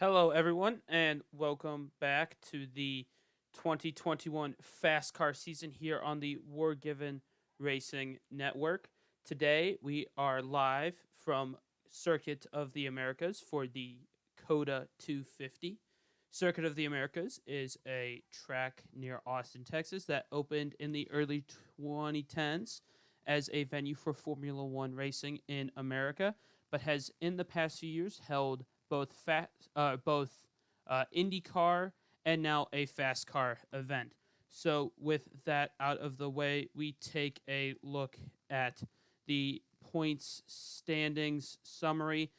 Hello, everyone, and welcome back to the 2021 FASCAR season here on the War Given Racing Network. Today, we are live from Circuit of the Americas for the COTA 250. Circuit of the Americas is a track near Austin, Texas that opened in the early 2010s as a venue for Formula One racing in America, but has in the past few years held both IndyCar and now a fast car event. So with that out of the way, we take a look at the points standings summary.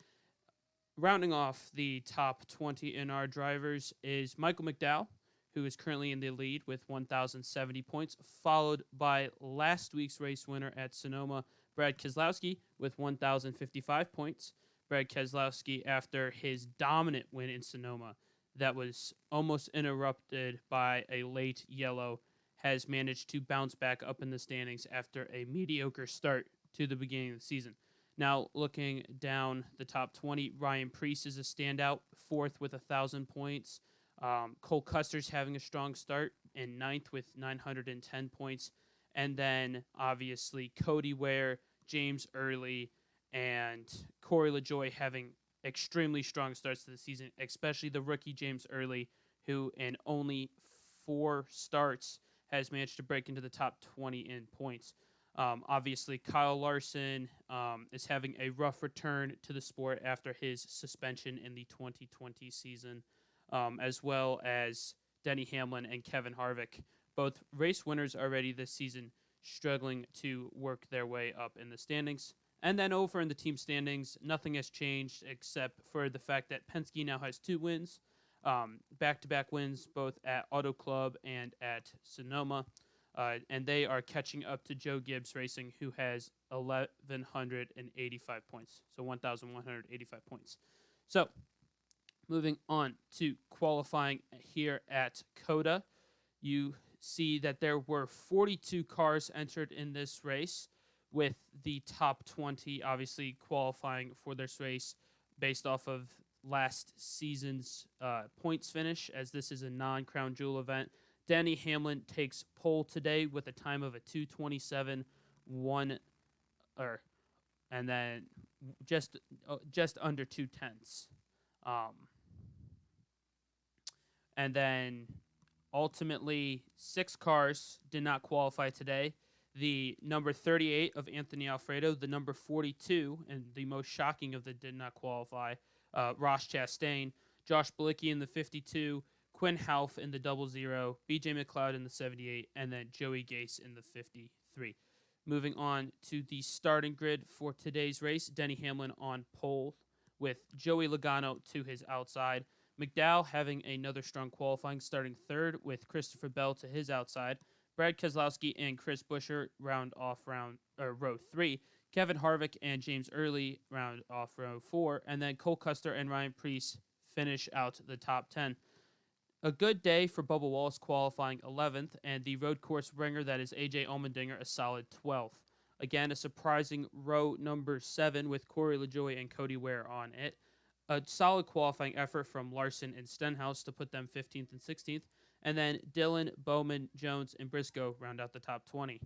Rounding off the top 20 in our drivers is Michael McDowell, who is currently in the lead with 1,070 points, followed by last week's race winner at Sonoma, Brad Keselowski, with 1,055 points. Brad Keselowski, after his dominant win in Sonoma that was almost interrupted by a late yellow, has managed to bounce back up in the standings after a mediocre start to the beginning of the season. Now, looking down the top 20, Ryan Preece is a standout, fourth with 1,000 points. Cole Custer's having a strong start in ninth with 910 points. And then, obviously, Cody Ware, James Early, and Corey LaJoie having extremely strong starts to the season, especially the rookie James Early, who in only 4 starts has managed to break into the top 20 in points. Obviously, Kyle Larson is having a rough return to the sport after his suspension in the 2020 season, as well as Denny Hamlin and Kevin Harvick, both race winners already this season, struggling to work their way up in the standings. And then over in the team standings, nothing has changed except for the fact that Penske now has 2 wins, back-to-back wins both at Auto Club and at Sonoma. And they are catching up to Joe Gibbs Racing, who has 1,185 points. So 1,185 points. So moving on to qualifying here at COTA, you see that there were 42 cars entered in this race, with the top 20 obviously qualifying for this race based off of last season's points finish, as this is a non-crown jewel event. Denny Hamlin takes pole today with a time of a 2:27.1, and then just under 2 tenths. And then ultimately 6 cars did not qualify today. The number 38 of Anthony Alfredo, the number 42, and the most shocking of the did not qualify, Ross Chastain, Josh Bilicki in the 52, Quinn Half in the 00, BJ McLeod in the 78, and then Joey Gase in the 53. Moving on to the starting grid for today's race, Denny Hamlin on pole with Joey Logano to his outside. McDowell having another strong qualifying, starting third with Christopher Bell to his outside. Brad Keselowski and Chris Buescher round off row 3. Kevin Harvick and James Early round off row 4. And then Cole Custer and Ryan Preece finish out the top 10. A good day for Bubba Wallace qualifying 11th, and the road course ringer that is AJ Allmendinger a solid 12th. Again, a surprising row number 7 with Corey LaJoie and Cody Ware on it. A solid qualifying effort from Larson and Stenhouse to put them 15th and 16th. And then Dillon, Bowman, Jones, and Briscoe round out the top 20.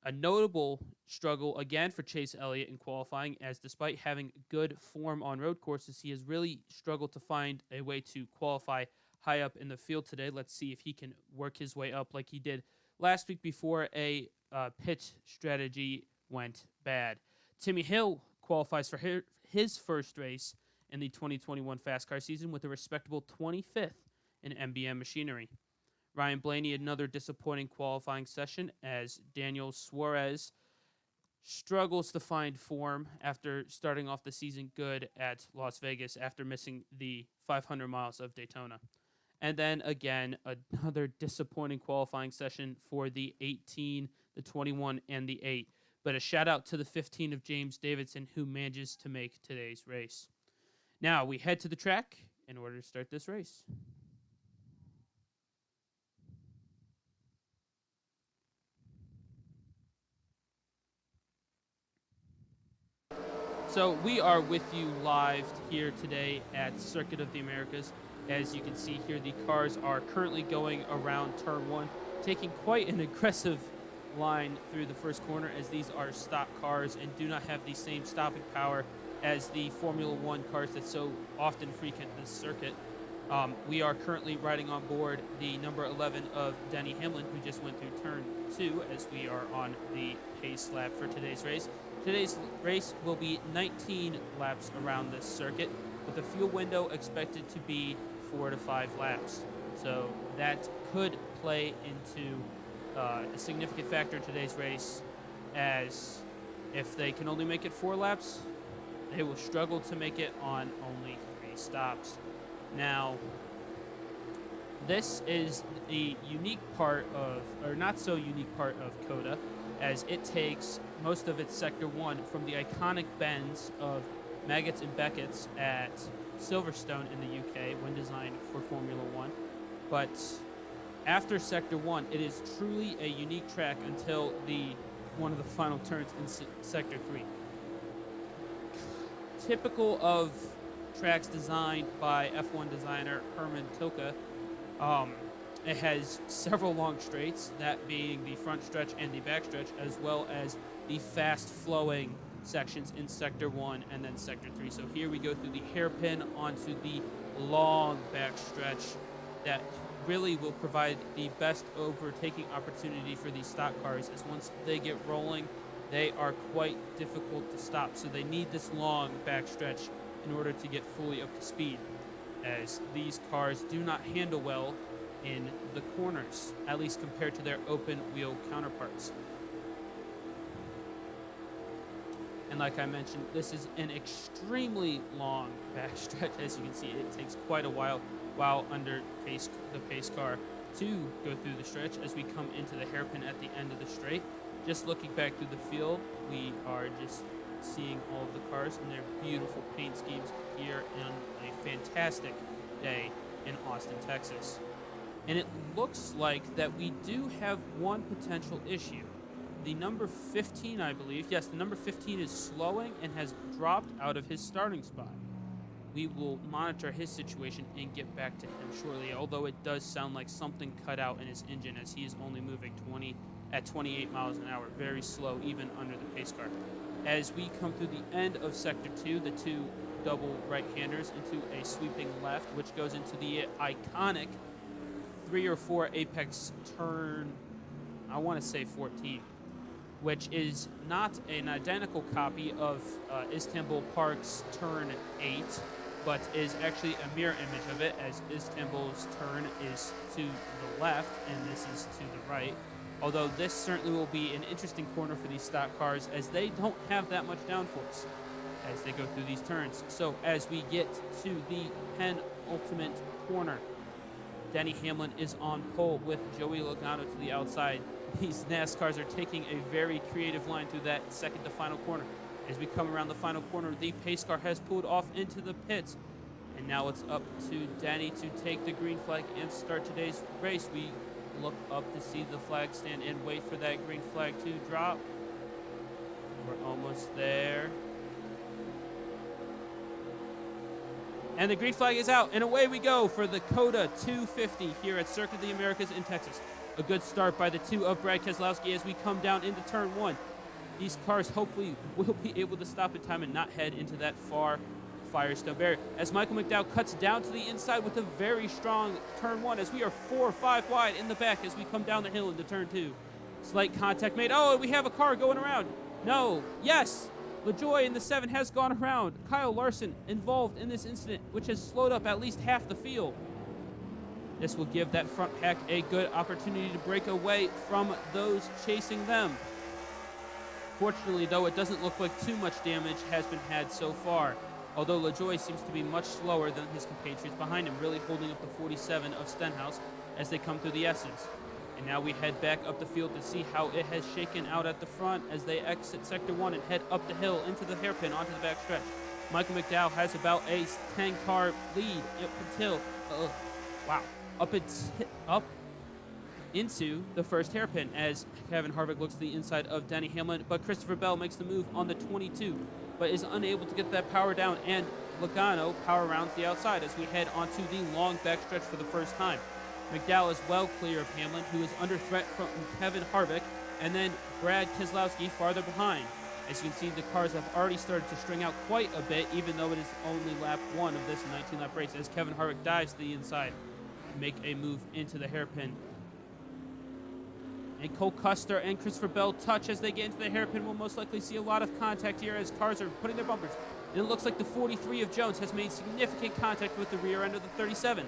A notable struggle again for Chase Elliott in qualifying, as despite having good form on road courses, he has really struggled to find a way to qualify high up in the field today. Let's see if he can work his way up like he did last week before a pit strategy went bad. Timmy Hill qualifies for his first race in the 2021 FastCar season with a respectable 25th in MBM machinery. Ryan Blaney, another disappointing qualifying session as Daniel Suarez struggles to find form after starting off the season good at Las Vegas after missing the 500 miles of Daytona. And then again, another disappointing qualifying session for the 18, the 21, and the 8. But a shout out to the 15 of James Davidson, who manages to make today's race. Now we head to the track in order to start this race. So we are with you live here today at Circuit of the Americas. As you can see here, the cars are currently going around turn one, taking quite an aggressive line through the first corner, as these are stock cars and do not have the same stopping power as the Formula One cars that so often frequent this circuit. We are currently riding on board the number 11 of Denny Hamlin, who just went through turn two, as we are on the pace lap for today's race. Today's race will be 19 laps around this circuit, with the fuel window expected to be 4 to 5 laps. So that could play into a significant factor in today's race, as if they can only make it 4 laps, they will struggle to make it on only 3 stops. Now, this is the unique part of, or not so unique part of COTA, as it takes most of its Sector 1 from the iconic bends of Maggots and Beckett's at Silverstone in the UK when designed for Formula One. But after Sector 1, it is truly a unique track until one of the final turns in Sector 3. Typical of tracks designed by F1 designer Herman Tilke, it has several long straights, that being the front stretch and the back stretch, as well as the fast-flowing sections in Sector 1 and then Sector 3. So here we go through the hairpin onto the long back stretch that really will provide the best overtaking opportunity for these stock cars, as once they get rolling, they are quite difficult to stop. So they need this long back stretch in order to get fully up to speed, as these cars do not handle well in the corners, at least compared to their open wheel counterparts. And like I mentioned, this is an extremely long backstretch. As you can see, it takes quite a while under the pace car to go through the stretch, as we come into the hairpin at the end of the straight. Just looking back through the field, we are just seeing all of the cars and their beautiful paint schemes here on a fantastic day in Austin, Texas. And it looks like that we do have one potential issue. The number 15, I believe, yes, the number 15 is slowing and has dropped out of his starting spot. We will monitor his situation and get back to him shortly, although it does sound like something cut out in his engine, as he is only moving at 28 miles an hour, very slow even under the pace car. As we come through the end of Sector 2, the two double right-handers into a sweeping left, which goes into the iconic 3 or 4 apex turn, I want to say 14, which is not an identical copy of Istanbul Park's turn 8, but is actually a mirror image of it, as Istanbul's turn is to the left and this is to the right. Although this certainly will be an interesting corner for these stock cars, as they don't have that much downforce as they go through these turns. So as we get to the penultimate corner, Denny Hamlin is on pole with Joey Logano to the outside. These NASCARs are taking a very creative line through that second to final corner. As we come around the final corner, the pace car has pulled off into the pits. And now it's up to Denny to take the green flag and start today's race. We look up to see the flag stand and wait for that green flag to drop. We're almost there. And the green flag is out, and away we go for the COTA 250 here at Circuit of the Americas in Texas. A good start by the two of Brad Keselowski as we come down into turn 1. These cars hopefully will be able to stop in time and not head into that far Firestone barrier, as Michael McDowell cuts down to the inside with a very strong turn 1, as we are 4 or 5 wide in the back as we come down the hill into turn 2. Slight contact made. Oh, we have a car going around. No. Yes. LaJoie in the 7 has gone around. Kyle Larson involved in this incident, which has slowed up at least half the field. This will give that front pack a good opportunity to break away from those chasing them. Fortunately, though, it doesn't look like too much damage has been had so far, although LaJoie seems to be much slower than his compatriots behind him, really holding up the 47 of Stenhouse as they come through the S's. And now we head back up the field to see how it has shaken out at the front as they exit Sector 1 and head up the hill into the hairpin onto the back stretch. Michael McDowell has about a 10-car lead up into the first hairpin as Kevin Harvick looks to the inside of Denny Hamlin, but Christopher Bell makes the move on the 22 but is unable to get that power down, and Logano power rounds the outside as we head onto the long backstretch for the first time. McDowell is well clear of Hamlin, who is under threat from Kevin Harvick, and then Brad Keselowski farther behind. As you can see, the cars have already started to string out quite a bit, even though it is only lap 1 of this 19-lap race, as Kevin Harvick dives to the inside to make a move into the hairpin. And Cole Custer and Christopher Bell touch as they get into the hairpin. We'll most likely see a lot of contact here as cars are putting their bumpers. And it looks like the 43 of Jones has made significant contact with the rear end of the 37.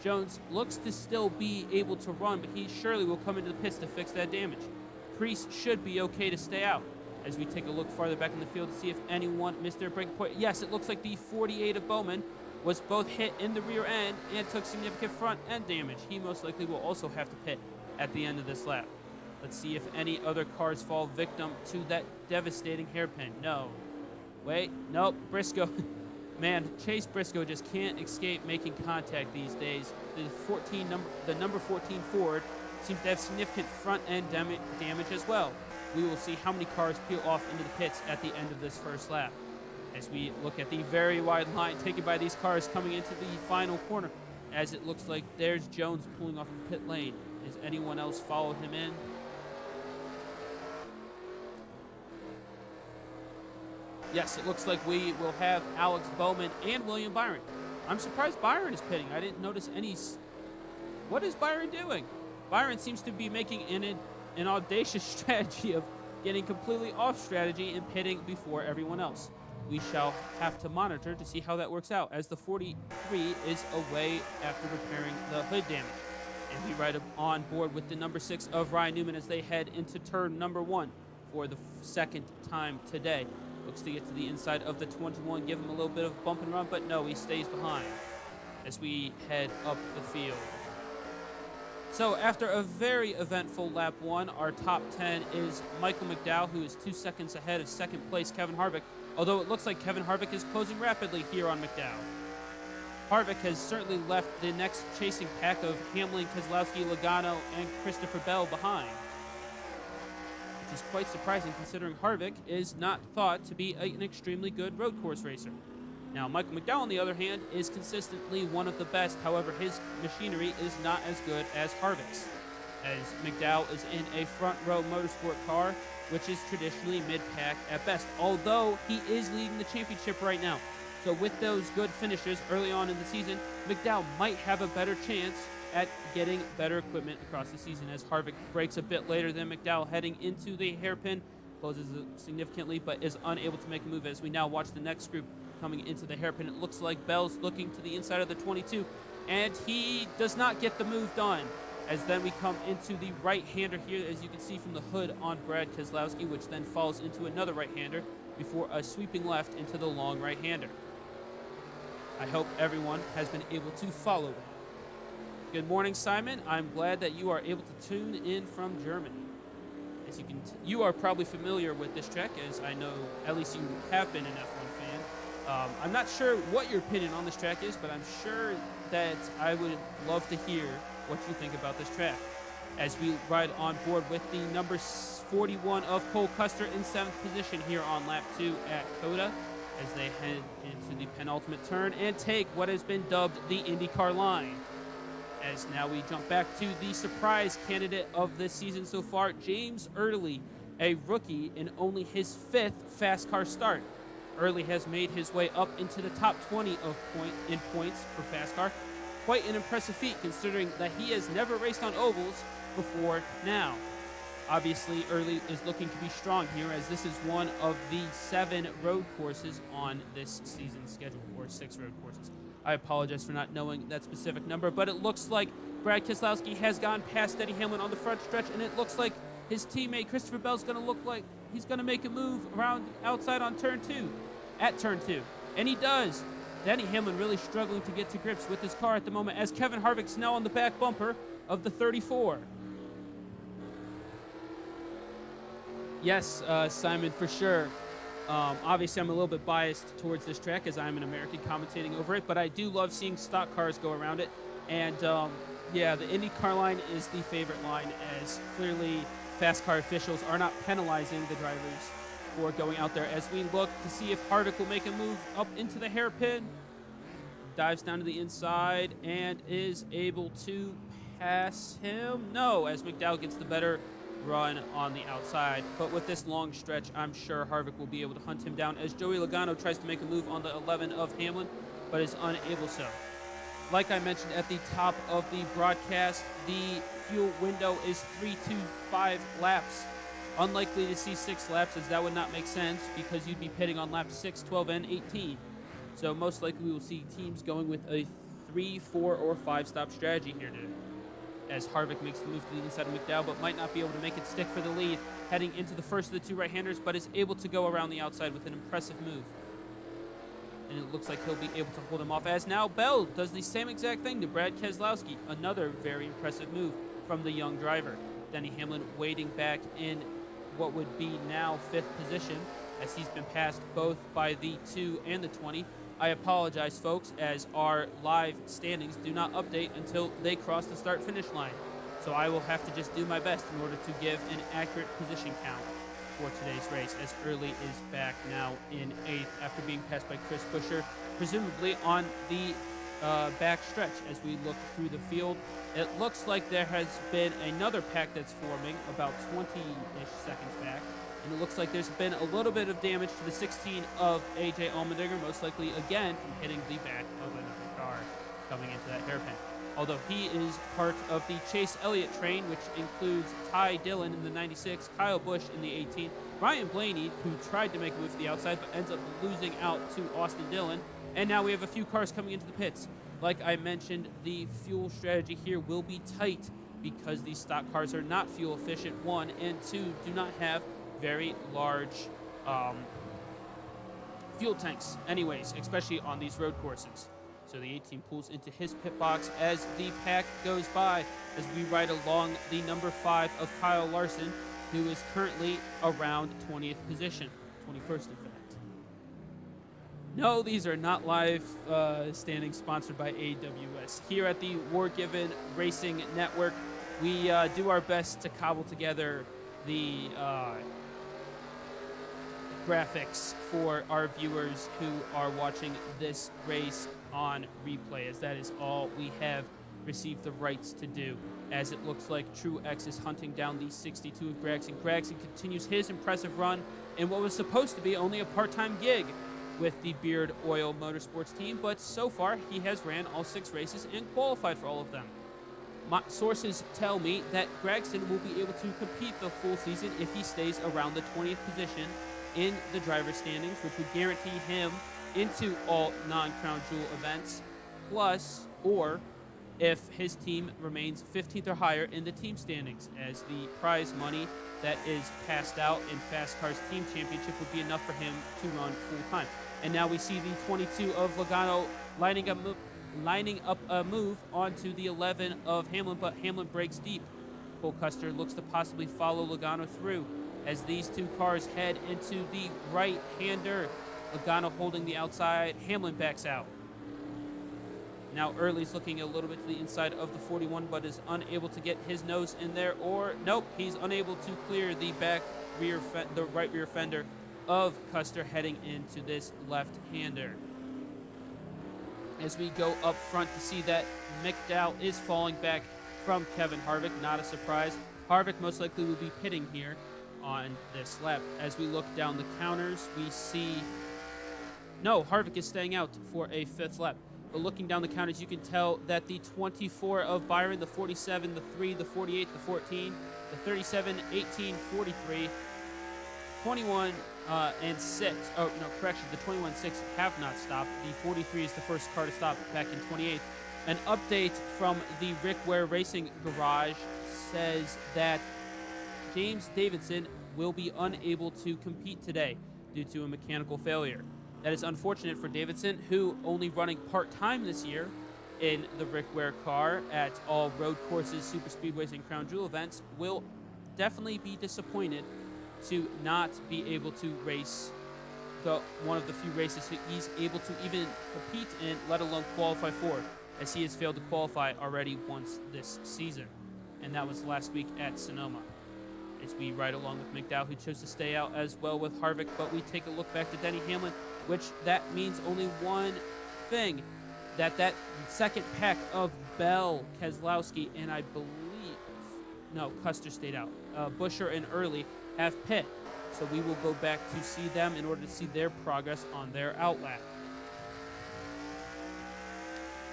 Jones looks to still be able to run, but he surely will come into the pits to fix that damage. Priest should be okay to stay out. As we take a look farther back in the field to see if anyone missed their break point. Yes, it looks like the 48 of Bowman was both hit in the rear end and took significant front end damage. He most likely will also have to pit at the end of this lap. Let's see if any other cars fall victim to that devastating hairpin. No. Wait. Nope. Briscoe. Man, Chase Briscoe just can't escape making contact these days. The number 14 Ford seems to have significant front end damage as well. We will see how many cars peel off into the pits at the end of this first lap. As we look at the very wide line taken by these cars coming into the final corner, as it looks like there's Jones pulling off the pit lane. Has anyone else followed him in? Yes, it looks like we will have Alex Bowman and William Byron. I'm surprised Byron is pitting. I didn't notice any. What is Byron doing? Byron seems to be making an audacious strategy of getting completely off strategy and pitting before everyone else. We shall have to monitor to see how that works out, as the 43 is away after repairing the hood damage. And we ride on board with the number 6 of Ryan Newman as they head into turn number 1 for the second time today. Looks to get to the inside of the 21, give him a little bit of bump and run, but no, he stays behind as we head up the field. So after a very eventful lap 1, our top 10 is Michael McDowell, who is 2 seconds ahead of second place Kevin Harvick, although it looks like Kevin Harvick is closing rapidly here on McDowell. Harvick has certainly left the next chasing pack of Hamlin, Keselowski, Logano, and Christopher Bell behind, which is quite surprising considering Harvick is not thought to be an extremely good road course racer. Now, Michael McDowell, on the other hand, is consistently one of the best. However, his machinery is not as good as Harvick's, as McDowell is in a front-row motorsport car, which is traditionally mid-pack at best, although he is leading the championship right now. So with those good finishes early on in the season, McDowell might have a better chance at getting better equipment across the season, as Harvick breaks a bit later than McDowell heading into the hairpin, closes significantly, but is unable to make a move. As we now watch the next group coming into the hairpin, it looks like Bell's looking to the inside of the 22, and he does not get the move done. As then we come into the right-hander here, as you can see from the hood on Brad Keselowski, which then falls into another right-hander before a sweeping left into the long right-hander. I hope everyone has been able to follow that. Good morning, Simon. I'm glad that you are able to tune in from Germany. As you are probably familiar with this track, as I know at least you have been an F1 fan. I'm not sure what your opinion on this track is, but I'm sure that I would love to hear what you think about this track. As we ride on board with the number 41 of Cole Custer in 7th position here on lap 2 at COTA, as they head into the penultimate turn and take what has been dubbed the IndyCar line. As now we jump back to the surprise candidate of this season so far, James Early, a rookie in only his 5th FASCAR start. Early has made his way up into the top 20 in points for FASCAR. Quite an impressive feat considering that he has never raced on ovals before now. Obviously, Early is looking to be strong here, as this is one of the 7 road courses on this season's schedule, or 6 road courses. I apologize for not knowing that specific number, but it looks like Brad Keselowski has gone past Denny Hamlin on the front stretch, and it looks like his teammate Christopher Bell's going to look like he's going to make a move around outside on turn 2, at turn 2, and he does. Denny Hamlin really struggling to get to grips with his car at the moment, as Kevin Harvick's now on the back bumper of the 34. Yes, Simon, for sure. Obviously, I'm a little bit biased towards this track as I'm an American commentating over it, but I do love seeing stock cars go around it. And, yeah, the IndyCar line is the favorite line, as clearly FASCAR officials are not penalizing the drivers before going out there as we look to see if Harvick will make a move up into the hairpin. Dives down to the inside and is able to pass him. No, as McDowell gets the better run on the outside. But with this long stretch, I'm sure Harvick will be able to hunt him down as Joey Logano tries to make a move on the 11 of Hamlin, but is unable so. Like I mentioned at the top of the broadcast, the fuel window is 3 to 5 laps. Unlikely to see 6 laps, as that would not make sense because you'd be pitting on laps 6, 12, and 18. So most likely we will see teams going with a 3, 4, or 5 stop strategy here today, as Harvick makes the move to the inside of McDowell, but might not be able to make it stick for the lead, heading into the first of the 2 right-handers, but is able to go around the outside with an impressive move. And it looks like he'll be able to hold him off, as now Bell does the same exact thing to Brad Keselowski. Another very impressive move from the young driver. Denny Hamlin waiting back in what would be now 5th position, as he's been passed both by the 2 and the 20. I apologize, folks, as our live standings do not update until they cross the start-finish line. So I will have to just do my best in order to give an accurate position count for today's race, as Early is back now in 8th after being passed by Chris Buescher, presumably on the back stretch. As we look through the field, it looks like there has been another pack that's forming about 20-ish seconds back. And it looks like there's been a little bit of damage to the 16 of A.J. Allmendinger, most likely again from hitting the back of another car coming into that hairpin. Although he is part of the Chase Elliott train, which includes Ty Dillon in the 96, Kyle Busch in the 18, Ryan Blaney, who tried to make a move to the outside but ends up losing out to Austin Dillon. And now we have a few cars coming into the pits. Like I mentioned, the fuel strategy here will be tight because these stock cars are not fuel efficient, 1, and 2, do not have very large fuel tanks anyways, especially on these road courses. So the 18 pulls into his pit box as the pack goes by, as we ride along the number 5 of Kyle Larson, who is currently around 20th position, 21st in fact. No, these are not live standings sponsored by AWS. Here at the War Given Racing Network, we do our best to cobble together the graphics for our viewers who are watching this race on replay, as that is all we have received the rights to do, as it looks like Truex is hunting down the 62 of Gragson. Gragson continues his impressive run in what was supposed to be only a part-time gig with the Beard Oil Motorsports team, but so far he has ran all 6 races and qualified for all of them. My sources tell me that Gragson will be able to compete the full season if he stays around the 20th position in the driver's standings, which would guarantee him into all non-Crown Jewel events, plus, or if his team remains 15th or higher in the team standings, as the prize money that is passed out in FASCAR's team championship would be enough for him to run full-time. And now we see the 22 of Logano lining up a move onto the 11 of Hamlin, but Hamlin breaks deep. Cole Custer looks to possibly follow Logano through as these 2 cars head into the right-hander. Logano holding the outside. Hamlin backs out. Now Early's looking a little bit to the inside of the 41, but is unable to get his nose in there, or nope, he's unable to clear the right rear fender of Custer heading into this left-hander. As we go up front to see that McDowell is falling back from Kevin Harvick, not a surprise. Harvick most likely will be pitting here on this lap. As we look down the counters, we see no, Harvick is staying out for a 5th lap. But looking down the counters, you can tell that the 24 of Byron, the 47, the 3, the 48, the 14, the 37, 18, 43, 21, and 6. Oh, no, correction. The 21 and 6 have not stopped. The 43 is the first car to stop back in 28th. An update from the Rick Ware Racing Garage says that James Davidson will be unable to compete today due to a mechanical failure. That is unfortunate for Davidson, who only running part-time this year in the Rick Ware car at all road courses, super speedways, and Crown Jewel events, will definitely be disappointed to not be able to race one of the few races he's able to even compete in, let alone qualify for, as he has failed to qualify already once this season, and that was last week at Sonoma. as we ride along with McDowell, who chose to stay out, as well with Harvick. But we take a look back to Denny Hamlin, which that means only one thing, that second pack of Bell, Keselowski, and I believe, no, Custer stayed out. Buescher and Early have pit. So we will go back to see them in order to see their progress on their outlap.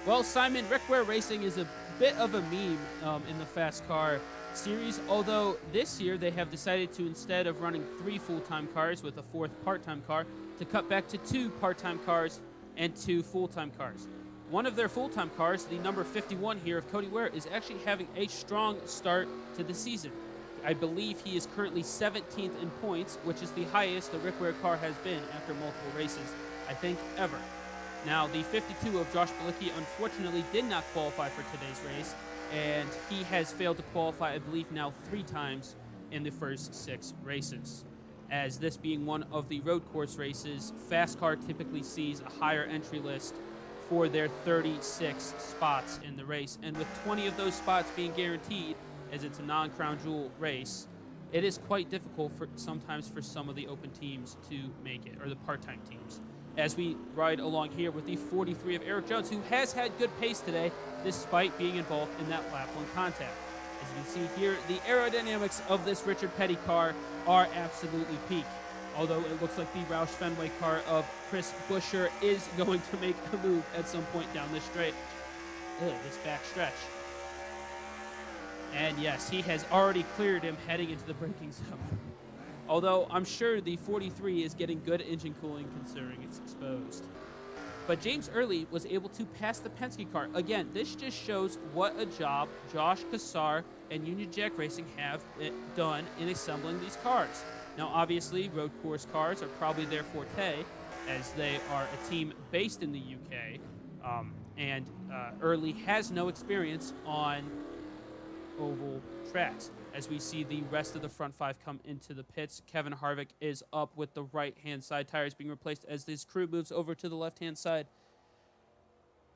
Well, Simon, Rick Ware Racing is a bit of a meme in the FASCAR series, although this year they have decided to, instead of running 3 full-time cars with a 4th part-time car, to cut back to 2 part-time cars and 2 full-time cars. One of their full-time cars, the number 51 here of Cody Ware, is actually having a strong start to the season. I believe he is currently 17th in points, which is the highest the Rick Ware car has been after multiple races, I think, ever. Now, the 52 of Josh Bilicki unfortunately did not qualify for today's race, and he has failed to qualify, I believe, now 3 times in the first 6 races. As this being one of the road course races, FASCAR typically sees a higher entry list for their 36 spots in the race, and with 20 of those spots being guaranteed, as it's a non-crown jewel race, it is quite difficult sometimes for some of the open teams to make it, or the part-time teams. As we ride along here with the 43 of Eric Jones, who has had good pace today, despite being involved in that lap 1 contact. As you can see here, the aerodynamics of this Richard Petty car are absolutely peak. Although it looks like the Roush Fenway car of Chris Buescher is going to make a move at some point down this straight. This back stretch. And yes, he has already cleared him heading into the braking zone. Although I'm sure the 43 is getting good engine cooling considering it's exposed. But James Early was able to pass the Penske car. Again, this just shows what a job Josh Cassar and Union Jack Racing have done in assembling these cars. Now, obviously, road course cars are probably their forte, as they are a team based in the UK, and Early has no experience on oval tracks. As we see the rest of the front 5 come into the pits, Kevin Harvick is up with the right-hand side tires being replaced as this crew moves over to the left-hand side.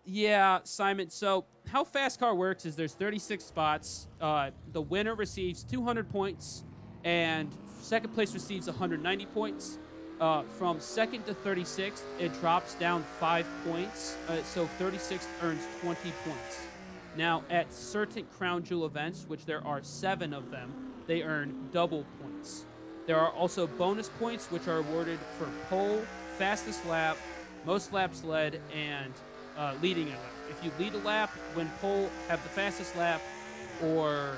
Yeah, Simon, so how FASCAR works is there's 36 spots. The winner receives 200 points, and second place receives 190 points. From 2nd to 36th, it drops down 5 points, so 36th earns 20 points. Now, at certain Crown Jewel events, which there are 7 of them, they earn double points. There are also bonus points, which are awarded for pole, fastest lap, most laps led, and leading a lap. If you lead a lap, win pole, have the fastest lap, or...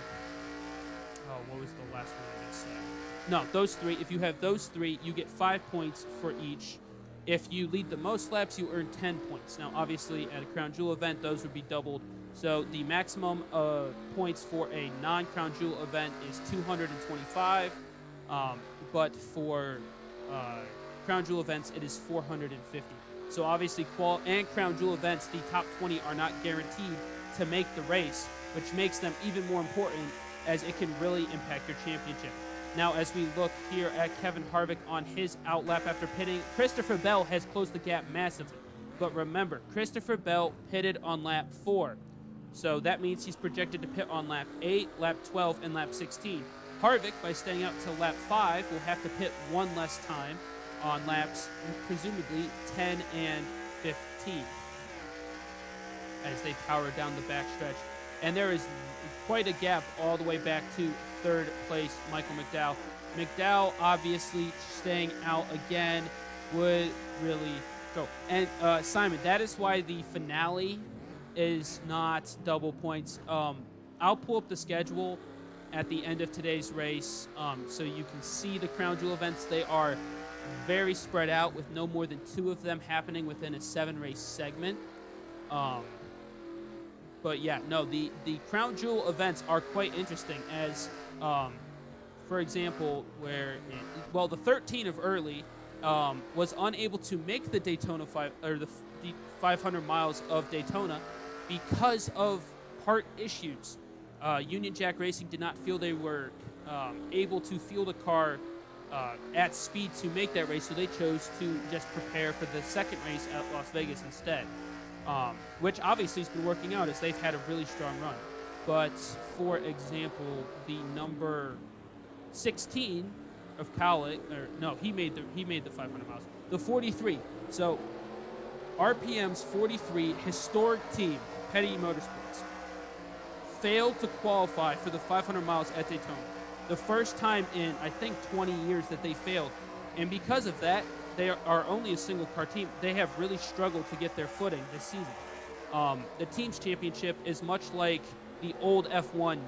Oh, what was the last one I just said? No, those 3. If you have those 3, you get 5 points for each. If you lead the most laps, you earn 10 points. Now, obviously, at a Crown Jewel event, those would be doubled. So the maximum points for a non-Crown Jewel event is 225, but for Crown Jewel events, it is 450. So obviously, and Crown Jewel events, the top 20 are not guaranteed to make the race, which makes them even more important as it can really impact your championship. Now, as we look here at Kevin Harvick on his outlap after pitting, Christopher Bell has closed the gap massively. But remember, Christopher Bell pitted on lap 4. So that means he's projected to pit on lap 8, lap 12, and lap 16. Harvick, by staying out to lap 5, will have to pit 1 less time on laps, presumably 10 and 15, as they power down the backstretch. And there is quite a gap all the way back to 3rd place, Michael McDowell. McDowell, obviously, staying out again would really go. And Simon, that is why the finale is not double points. I'll pull up the schedule at the end of today's race so you can see the Crown Jewel events. They are very spread out with no more than 2 of them happening within a 7-race segment. But yeah, no, the Crown Jewel events are quite interesting as, for example, the 13 of Early was unable to make the Daytona 500 miles of Daytona because of part issues. Union Jack Racing did not feel they were able to field a car at speed to make that race, so they chose to just prepare for the second race at Las Vegas instead, which obviously has been working out as they've had a really strong run. But, for example, the number 16 of Cowlick, or no, he made the 500 miles. The 43. So RPM's 43, historic team, Petty Motorsports, failed to qualify for the 500 miles at Daytona. The first time in, I think, 20 years that they failed. And because of that, they are only a single car team. They have really struggled to get their footing this season. The team's championship is much like the old F1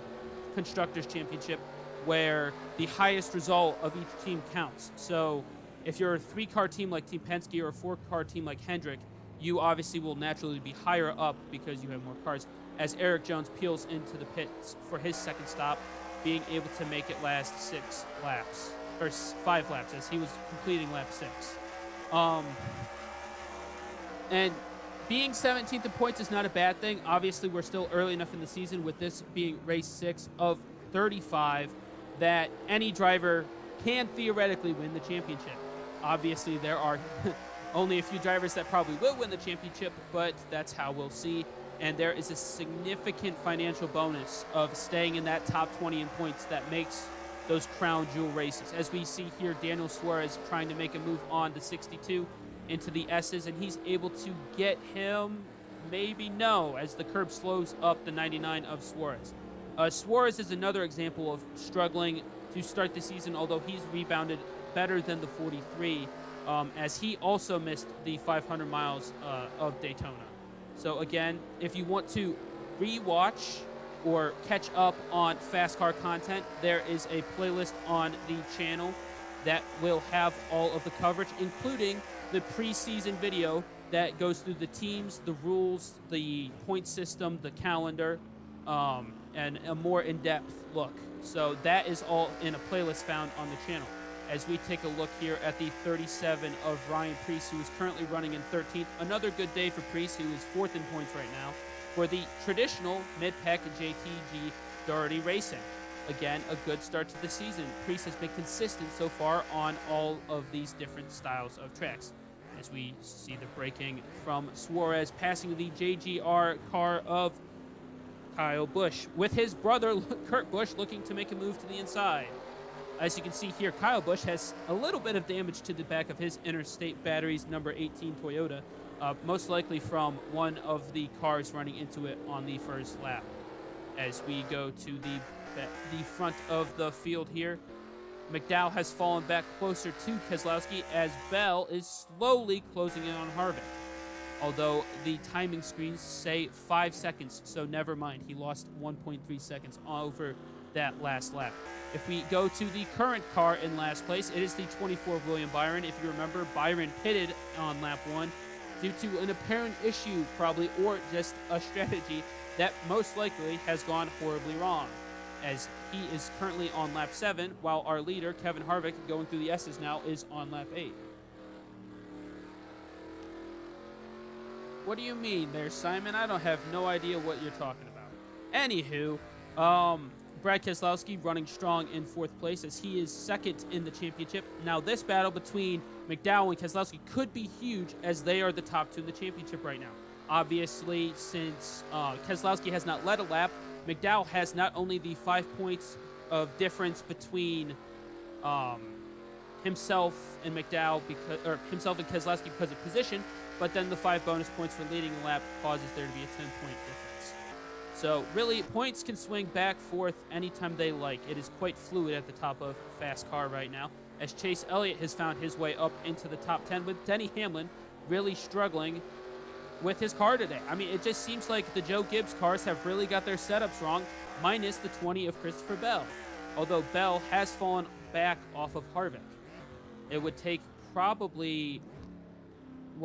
Constructors Championship, where the highest result of each team counts. So if you're a 3-car team like Team Penske or a 4-car team like Hendrick, you obviously will naturally be higher up because you have more cars. As Eric Jones peels into the pits for his second stop, being able to make it last 6 laps, or 5 laps, as he was completing lap 6. And being 17th in points is not a bad thing. Obviously, we're still early enough in the season, with this being race 6 of 35, that any driver can theoretically win the championship. Obviously, there are only a few drivers that probably will win the championship, but that's how we'll see. And there is a significant financial bonus of staying in that top 20 in points that makes those crown jewel races. As we see here, Daniel Suarez trying to make a move on the 62 into the S's, and he's able to get him, maybe no, as the curb slows up the 99 of Suarez. Suarez is another example of struggling to start the season, although he's rebounded better than the 43, as he also missed the 500 miles of Daytona. So again, if you want to rewatch or catch up on FASCAR content, there is a playlist on the channel that will have all of the coverage, including the preseason video that goes through the teams, the rules, the point system, the calendar, and a more in-depth look. So that is all in a playlist found on the channel. As we take a look here at the 37 of Ryan Preece, who is currently running in 13th. Another good day for Preece, who is 4th in points right now, for the traditional mid-pack JTG Doherty Racing. Again, a good start to the season. Preece has been consistent so far on all of these different styles of tracks. As we see the braking from Suarez, passing the JGR car of Kyle Busch, with his brother Kurt Busch looking to make a move to the inside. As you can see here, Kyle Busch has a little bit of damage to the back of his interstate batteries, number 18 Toyota, most likely from one of the cars running into it on the first lap. As we go to the front of the field here, McDowell has fallen back closer to Keselowski as Bell is slowly closing in on Harvick. Although the timing screens say 5 seconds, so never mind. He lost 1.3 seconds over that last lap. If we go to the current car in last place, it is the 24 of William Byron. If you remember, Byron pitted on lap 1 due to an apparent issue, probably, or just a strategy that most likely has gone horribly wrong, as he is currently on lap 7, while our leader, Kevin Harvick, going through the S's now, is on lap 8. What do you mean there, Simon? I don't have no idea what you're talking about. Anywho, Brad Keselowski running strong in 4th place as he is 2nd in the championship. Now, this battle between McDowell and Keselowski could be huge, as they are the top 2 in the championship right now. Obviously, since Keselowski has not led a lap, McDowell has not only the 5 points of difference between himself and McDowell, himself and Keselowski because of position, but then the 5 bonus points for leading a lap causes there to be a 10-point difference. So really, points can swing back, forth anytime they like. It is quite fluid at the top of FASCAR right now, as Chase Elliott has found his way up into the top 10, with Denny Hamlin really struggling with his car today. I mean, it just seems like the Joe Gibbs cars have really got their setups wrong, minus the 20 of Christopher Bell. Although Bell has fallen back off of Harvick. It would take probably,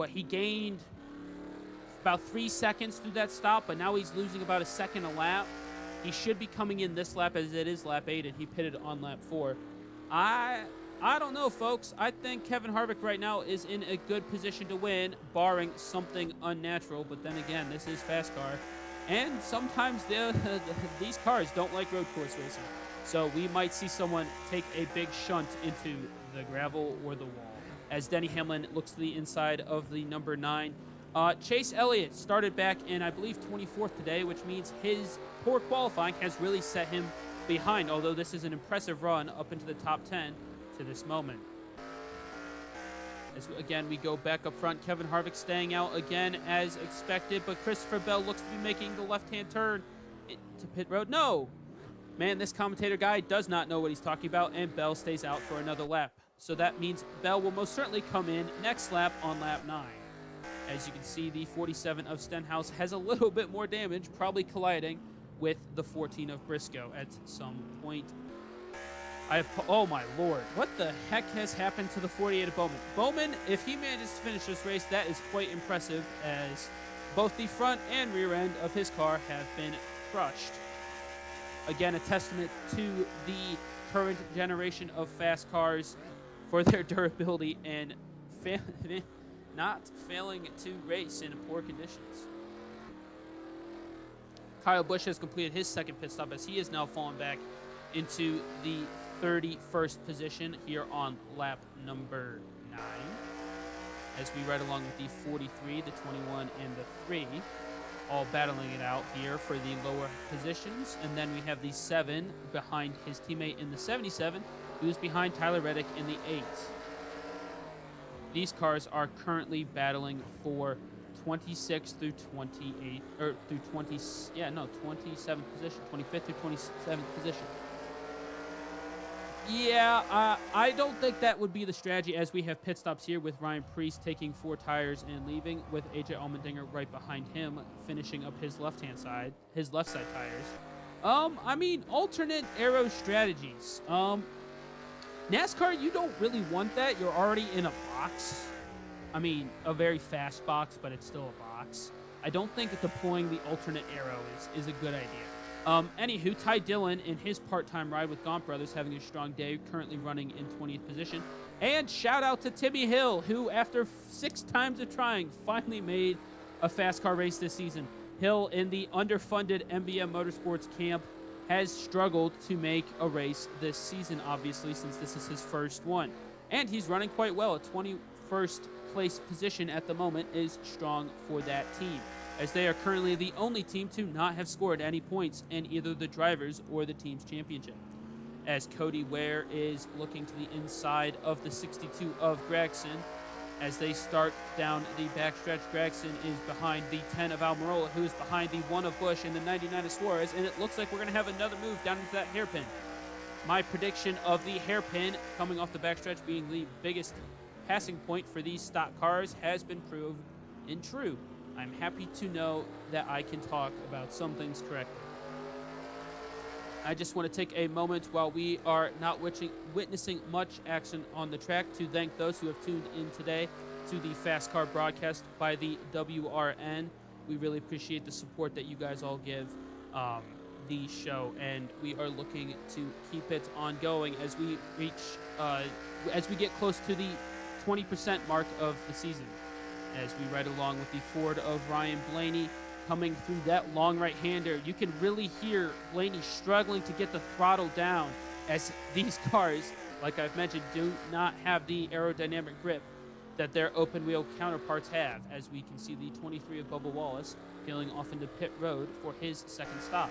he gained about 3 seconds through that stop, but now he's losing about a second a lap. He should be coming in this lap, as it is lap 8, and he pitted on lap 4. I don't know, folks. I think Kevin Harvick right now is in a good position to win, barring something unnatural. But then again, this is FASCAR, and sometimes these cars don't like road course racing. So we might see someone take a big shunt into the gravel or the wall, as Denny Hamlin looks to the inside of the number 9. Chase Elliott started back in, I believe, 24th today, which means his poor qualifying has really set him behind, although this is an impressive run up into the top 10 to this moment. As again, we go back up front. Kevin Harvick staying out again as expected, but Christopher Bell looks to be making the left-hand turn to pit road. No! Man, this commentator guy does not know what he's talking about, and Bell stays out for another lap. So that means Bell will most certainly come in next lap on lap 9. As you can see, the 47 of Stenhouse has a little bit more damage, probably colliding with the 14 of Briscoe at some point. Oh my lord, what the heck has happened to the 48 of Bowman? Bowman, if he manages to finish this race, that is quite impressive, as both the front and rear end of his car have been crushed. Again, a testament to the current generation of fast cars for their durability and not failing to race in poor conditions. Kyle Busch has completed his second pit stop as he is now fallen back into the 31st position here on lap number 9. As we ride along with the 43, the 21, and the 3, all battling it out here for the lower positions. And then we have the 7 behind his teammate in the 77, who's behind Tyler Reddick in the 8. These cars are currently battling for 26 through 28, or through 27th position, 25th through 27th position. Yeah, I don't think that would be the strategy, as we have pit stops here with Ryan Preece taking 4 tires and leaving, with AJ Allmendinger right behind him, finishing up his left side tires. I mean, alternate aero strategies. NASCAR, you don't really want that. You're already in a box. I mean, a very fast box, but it's still a box. I don't think that deploying the alternate aero is a good idea. Anywho, Ty Dillon in his part-time ride with Gaunt Brothers having a strong day, currently running in 20th position. And shout out to Timmy Hill, who after 6 times of trying finally made a fast car race this season. Hill in the underfunded MBM Motorsports camp has struggled to make a race this season, obviously, since this is his first one. And he's running quite well. A 21st place position at the moment is strong for that team, as they are currently the only team to not have scored any points in either the drivers or the team's championship. As Cody Ware is looking to the inside of the 62 of Gregson. As they start down the backstretch, Gregson is behind the 10 of Almirola, who is behind the 1 of Busch and the 99 of Suarez, and it looks like we're going to have another move down into that hairpin. My prediction of the hairpin coming off the backstretch being the biggest passing point for these stock cars has been proven true. I'm happy to know that I can talk about some things correctly. I just want to take a moment while we are not witnessing much action on the track to thank those who have tuned in today to the FASCAR broadcast by the WRN. We really appreciate the support that you guys all give the show, and we are looking to keep it ongoing as we get close to the 20% mark of the season. As we ride along with the Ford of Ryan Blaney coming through that long right-hander, you can really hear Blaney struggling to get the throttle down, as these cars, like I've mentioned, do not have the aerodynamic grip that their open-wheel counterparts have, as we can see the 23 of Bubba Wallace peeling off into pit road for his second stop.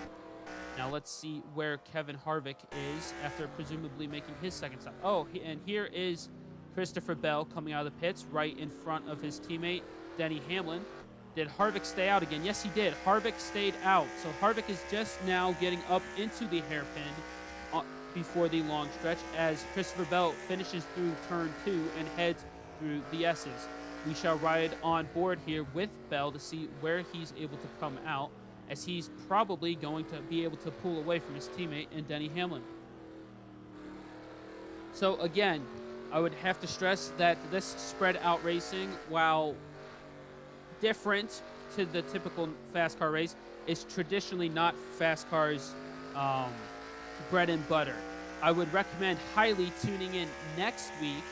Now let's see where Kevin Harvick is after presumably making his second stop. Oh, and here is Christopher Bell coming out of the pits right in front of his teammate, Denny Hamlin. Did Harvick stay out again? Yes, he did. Harvick stayed out. So Harvick is just now getting up into the hairpin before the long stretch, as Christopher Bell finishes through turn 2 and heads through the S's. We shall ride on board here with Bell to see where he's able to come out, as he's probably going to be able to pull away from his teammate and Denny Hamlin. So again, I would have to stress that this spread out racing, while different to the typical fast car race, is traditionally not fast cars bread and butter. I would recommend highly tuning in next week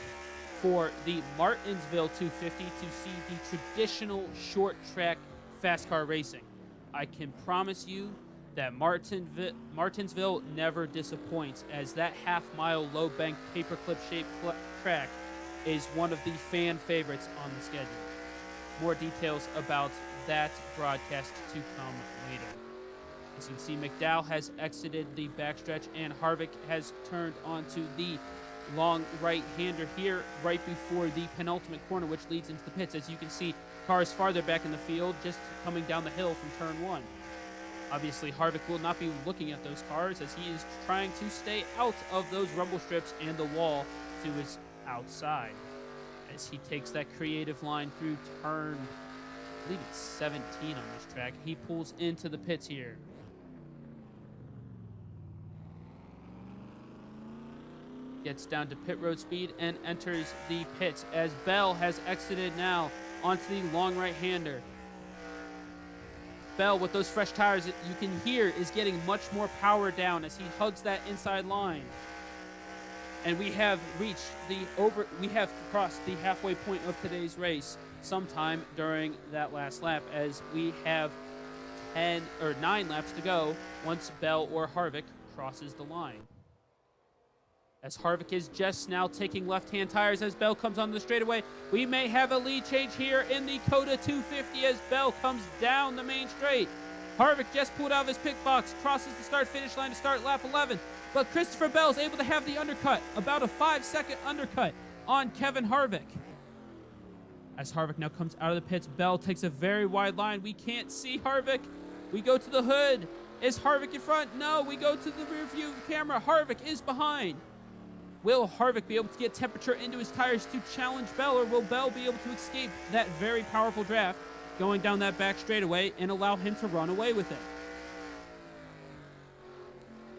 for the Martinsville 250 to see the traditional short track fast car racing. I can promise you that Martinsville never disappoints, as that half-mile low-bank paperclip shaped track is one of the fan favorites on the schedule. More details about that broadcast to come later. As you can see, McDowell has exited the backstretch, and Harvick has turned onto the long right-hander here right before the penultimate corner, which leads into the pits. As you can see, cars farther back in the field just coming down the hill from turn 1. Obviously, Harvick will not be looking at those cars as he is trying to stay out of those rumble strips and the wall to his outside. As he takes that creative line through turn, I believe it's 17 on this track, he pulls into the pits here. Gets down to pit road speed and enters the pits as Bell has exited now onto the long right-hander. Bell, with those fresh tires that you can hear, is getting much more power down as he hugs that inside line. And we have crossed the halfway point of today's race sometime during that last lap, as we have 9 laps to go once Bell or Harvick crosses the line. As Harvick is just now taking left-hand tires as Bell comes on the straightaway. We may have a lead change here in the COTA 250 as Bell comes down the main straight. Harvick just pulled out of his pit box, crosses the start-finish line to start lap 11. But Christopher Bell is able to have the undercut, about a 5-second undercut on Kevin Harvick. As Harvick now comes out of the pits, Bell takes a very wide line. We can't see Harvick. We go to the hood. Is Harvick in front? No, we go to the rear view camera. Harvick is behind. Will Harvick be able to get temperature into his tires to challenge Bell, or will Bell be able to escape that very powerful draft going down that back straightaway and allow him to run away with it?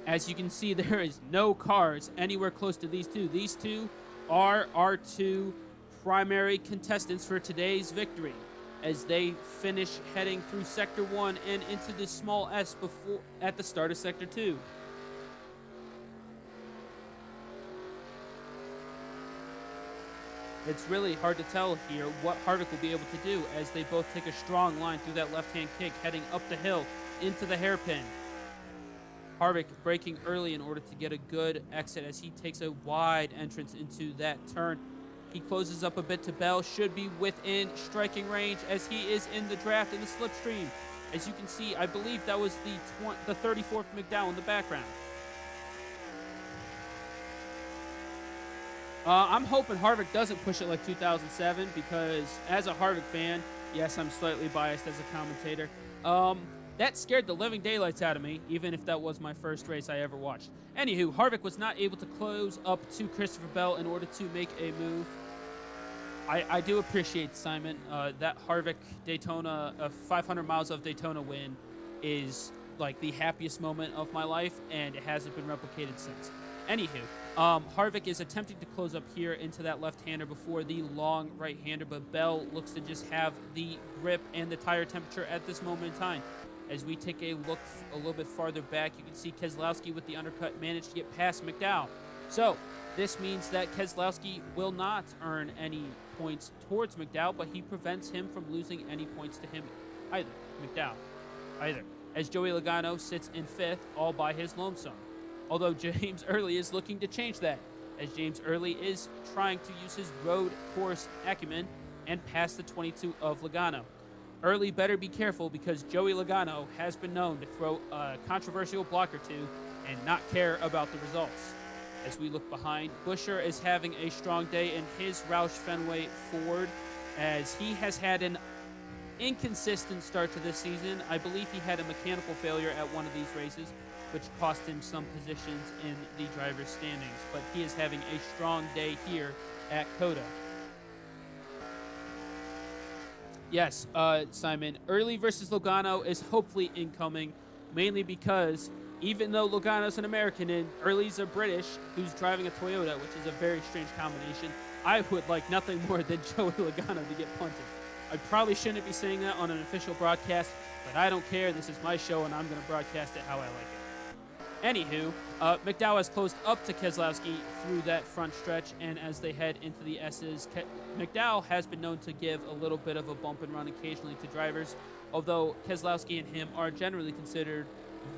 As you can see, there is no cars anywhere close to these two. These two are our two primary contestants for today's victory as they finish heading through Sector 1 and into the small S at the start of Sector 2. It's really hard to tell here what Harvick will be able to do as they both take a strong line through that left-hand kick heading up the hill into the hairpin. Harvick braking early in order to get a good exit as he takes a wide entrance into that turn. He closes up a bit to Bell, should be within striking range as he is in the draft in the slipstream. As you can see, I believe that was the 34th McDowell in the background. I'm hoping Harvick doesn't push it like 2007 because as a Harvick fan, yes, I'm slightly biased as a commentator, that scared the living daylights out of me, even if that was my first race I ever watched. Anywho, Harvick was not able to close up to Christopher Bell in order to make a move. I do appreciate, Simon, that Harvick Daytona, 500 miles of Daytona win is like the happiest moment of my life, and it hasn't been replicated since. Anywho, Harvick is attempting to close up here into that left-hander before the long right-hander, but Bell looks to just have the grip and the tire temperature at this moment in time. As we take a look a little bit farther back, you can see Keselowski with the undercut managed to get past McDowell. So this means that Keselowski will not earn any points towards McDowell, but he prevents him from losing any points to him either, as Joey Logano sits in 5th all by his lonesome. Although James Early is looking to change that, as James Early is trying to use his road course acumen and pass the 22 of Logano. Early better be careful because Joey Logano has been known to throw a controversial block or two and not care about the results. As we look behind, Buescher is having a strong day in his Roush Fenway Ford as he has had an inconsistent start to this season. I believe he had a mechanical failure at one of these races, which cost him some positions in the driver's standings, but he is having a strong day here at COTA. Yes, Simon, Early versus Logano is hopefully incoming, mainly because even though Logano's an American and Early's a British who's driving a Toyota, which is a very strange combination, I would like nothing more than Joey Logano to get punted. I probably shouldn't be saying that on an official broadcast, but I don't care. This is my show, and I'm going to broadcast it how I like it. Anywho, McDowell has closed up to Keselowski through that front stretch, and as they head into the S's, McDowell has been known to give a little bit of a bump and run occasionally to drivers, although Keselowski and him are generally considered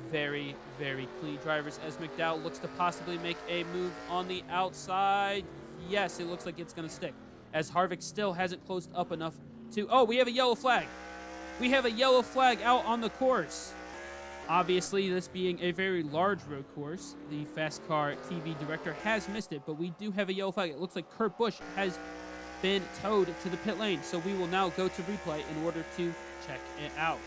very, very clean drivers, as McDowell looks to possibly make a move on the outside. Yes, it looks like it's going to stick, as Harvick still hasn't closed up enough to... Oh, we have a yellow flag. We have a yellow flag out on the course. Obviously, this being a very large road course, the FASCAR TV director has missed it, but we do have a yellow flag. It looks like Kurt Busch has been towed to the pit lane, so we will now go to replay in order to check it out.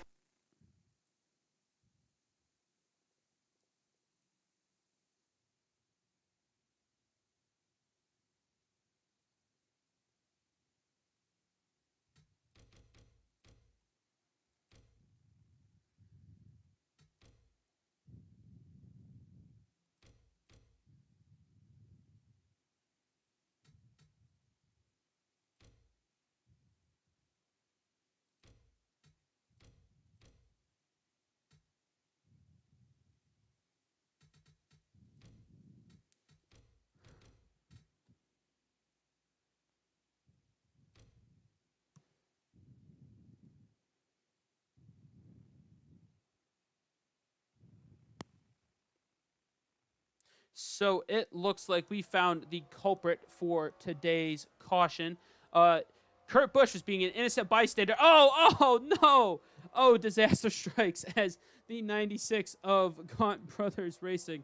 So it looks like we found the culprit for today's caution. Kurt Busch was being an innocent bystander. Oh no! Oh, disaster strikes as the 96 of Gaunt Brothers Racing,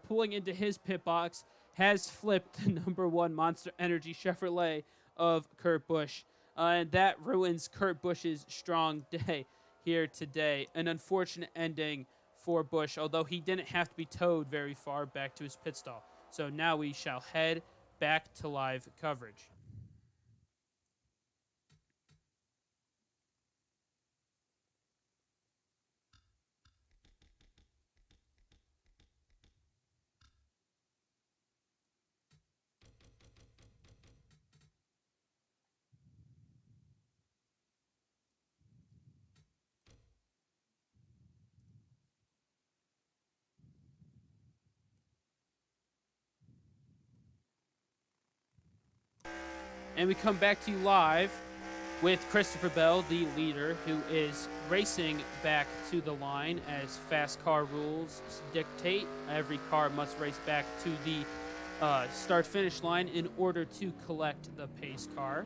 pulling into his pit box, has flipped the number 1 Monster Energy Chevrolet of Kurt Busch. And that ruins Kurt Busch's strong day here today. An unfortunate ending for Busch, although he didn't have to be towed very far back to his pit stall. So now we shall head back to live coverage. And we come back to you live with Christopher Bell, the leader, who is racing back to the line as FASCAR rules dictate. Every car must race back to the start-finish line in order to collect the pace car.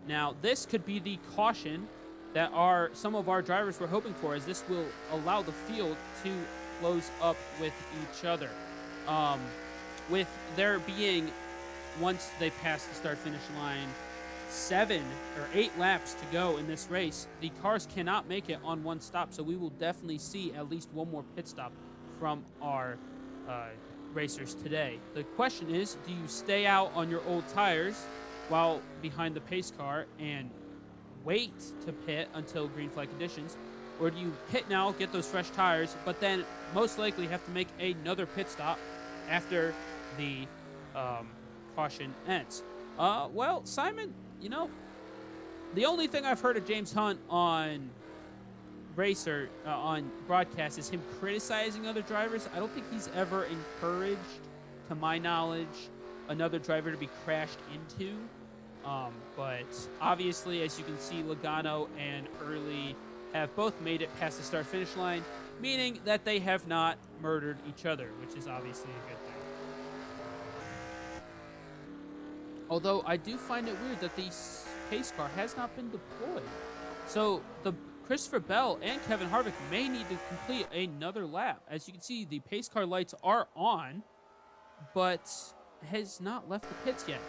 Now, this could be the caution that some of our drivers were hoping for, as this will allow the field to close up with each other. With there being, once they pass the start-finish line, 7 or 8 laps to go in this race, the cars cannot make it on one stop, so we will definitely see at least one more pit stop from our racers today. The question is, do you stay out on your old tires while behind the pace car and wait to pit until green flag conditions, or do you pit now, get those fresh tires, but then most likely have to make another pit stop after the caution ends? Well, Simon, the only thing I've heard of James Hunt on on broadcast is him criticizing other drivers. I don't think he's ever encouraged, to my knowledge, another driver to be crashed into. But obviously, as you can see, Logano and Early have both made it past the start-finish line, meaning that they have not murdered each other, which is obviously a good thing. Although I do find it weird that the pace car has not been deployed. So the Christopher Bell and Kevin Harvick may need to complete another lap. As you can see, the pace car lights are on, but has not left the pits yet.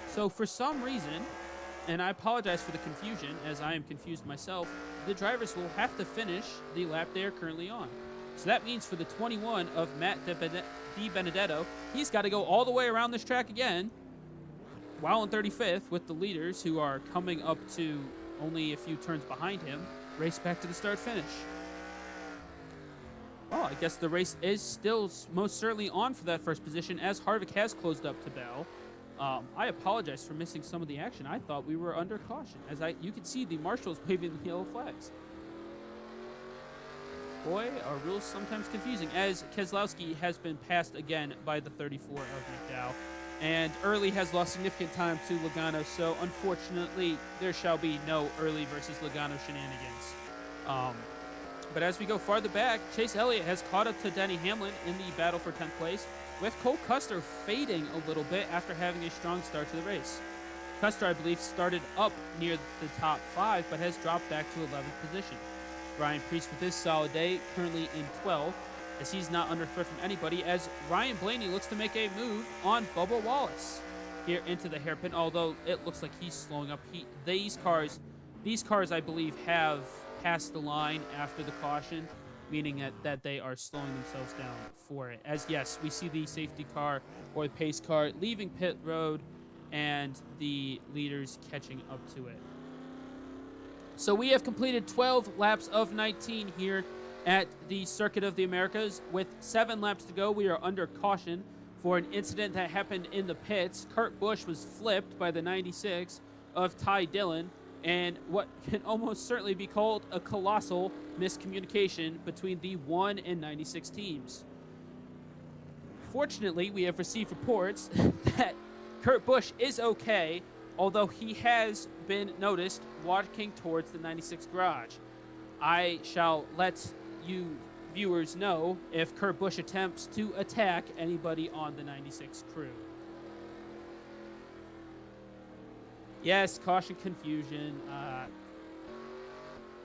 So for some reason, and I apologize for the confusion, as I am confused myself, the drivers will have to finish the lap they are currently on. So that means for the 21 of Matt DiBenedetto, he's got to go all the way around this track again, while in 35th with the leaders, who are coming up to only a few turns behind him, race back to the start-finish. Well, I guess the race is still most certainly on for that first position, as Harvick has closed up to Bell. I apologize for missing some of the action. I thought we were under caution, as you could see the marshals waving the yellow flags. Boy, are rules sometimes confusing, as Keselowski has been passed again by the 34 of McDowell. And Early has lost significant time to Logano, so unfortunately there shall be no Early versus Logano shenanigans. But as we go farther back, Chase Elliott has caught up to Denny Hamlin in the battle for 10th place, with Cole Custer fading a little bit after having a strong start to the race. Custer, I believe, started up near the top 5, but has dropped back to 11th position. Ryan Preece with his solid day, currently in 12th, as he's not under threat from anybody, as Ryan Blaney looks to make a move on Bubba Wallace here into the hairpin, although it looks like he's slowing up. These cars, I believe, have passed the line after the caution, meaning that they are slowing themselves down for it. As, yes, we see the safety car or the pace car leaving pit road and the leaders catching up to it. So we have completed 12 laps of 19 here at the Circuit of the Americas. With 7 laps to go, we are under caution for an incident that happened in the pits. Kurt Busch was flipped by the 96 of Ty Dillon, and what can almost certainly be called a colossal miscommunication between the 1 and 96 teams. Fortunately, we have received reports that Kurt Busch is okay, although he has been noticed walking towards the 96 garage. I shall let you viewers know if Kurt Busch attempts to attack anybody on the 96 crew. Yes, caution, confusion.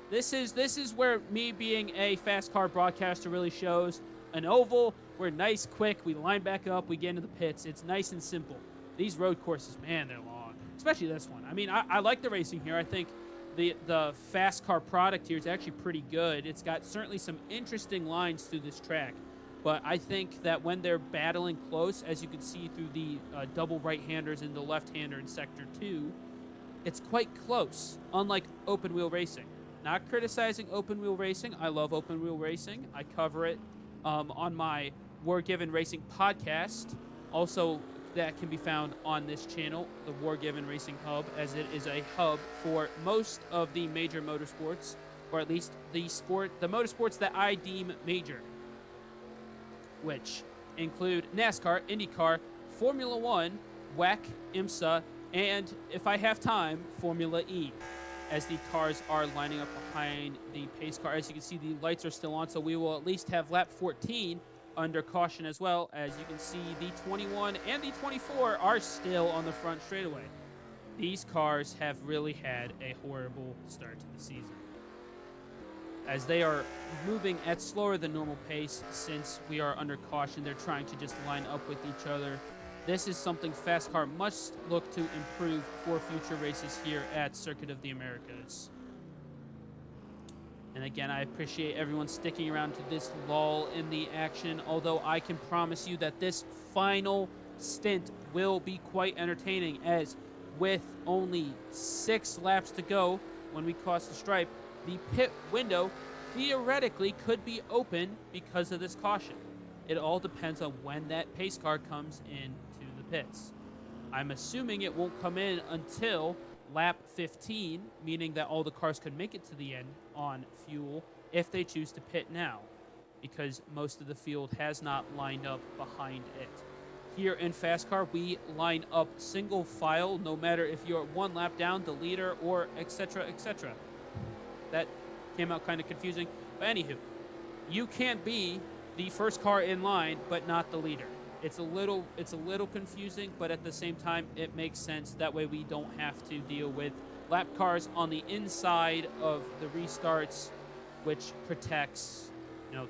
This is where me being a FASCAR broadcaster really shows. An oval, we're nice, quick, we line back up, we get into the pits. It's nice and simple. These road courses, man, they're long. Especially this one. I mean, I like the racing here. I think the FASCAR product here is actually pretty good. It's got certainly some interesting lines through this track. But I think that when they're battling close, as you can see through the double right-handers and the left-hander in Sector 2, it's quite close, unlike open-wheel racing. Not criticizing open-wheel racing. I love open-wheel racing. I cover it on my War Given Racing podcast. Also, that can be found on this channel, the War Given Racing Hub, as it is a hub for most of the major motorsports, or at least the motorsports that I deem major, which include NASCAR, IndyCar, Formula One, WEC, IMSA, and, if I have time, Formula E, as the cars are lining up behind the pace car. As you can see, the lights are still on, so we will at least have lap 14 under caution as well. As you can see, the 21 and the 24 are still on the front straightaway. These cars have really had a horrible start to the season, as they are moving at slower than normal pace. Since we are under caution, they're trying to just line up with each other. This is something FASCAR must look to improve for future races here at Circuit of the Americas. And again, I appreciate everyone sticking around to this lull in the action, although I can promise you that this final stint will be quite entertaining, as with only 6 laps to go when we cross the stripe, the pit window theoretically could be open because of this caution. It all depends on when that pace car comes into the pits. I'm assuming it won't come in until lap 15, meaning that all the cars could make it to the end on fuel if they choose to pit now, because most of the field has not lined up behind it. Here in FASCAR, we line up single file, no matter if you're 1 lap down, the leader, or etc., etc. That came out kind of confusing, but anywho, you can't be the first car in line, but not the leader. It's a little confusing, but at the same time, it makes sense. That way we don't have to deal with lap cars on the inside of the restarts, which protects,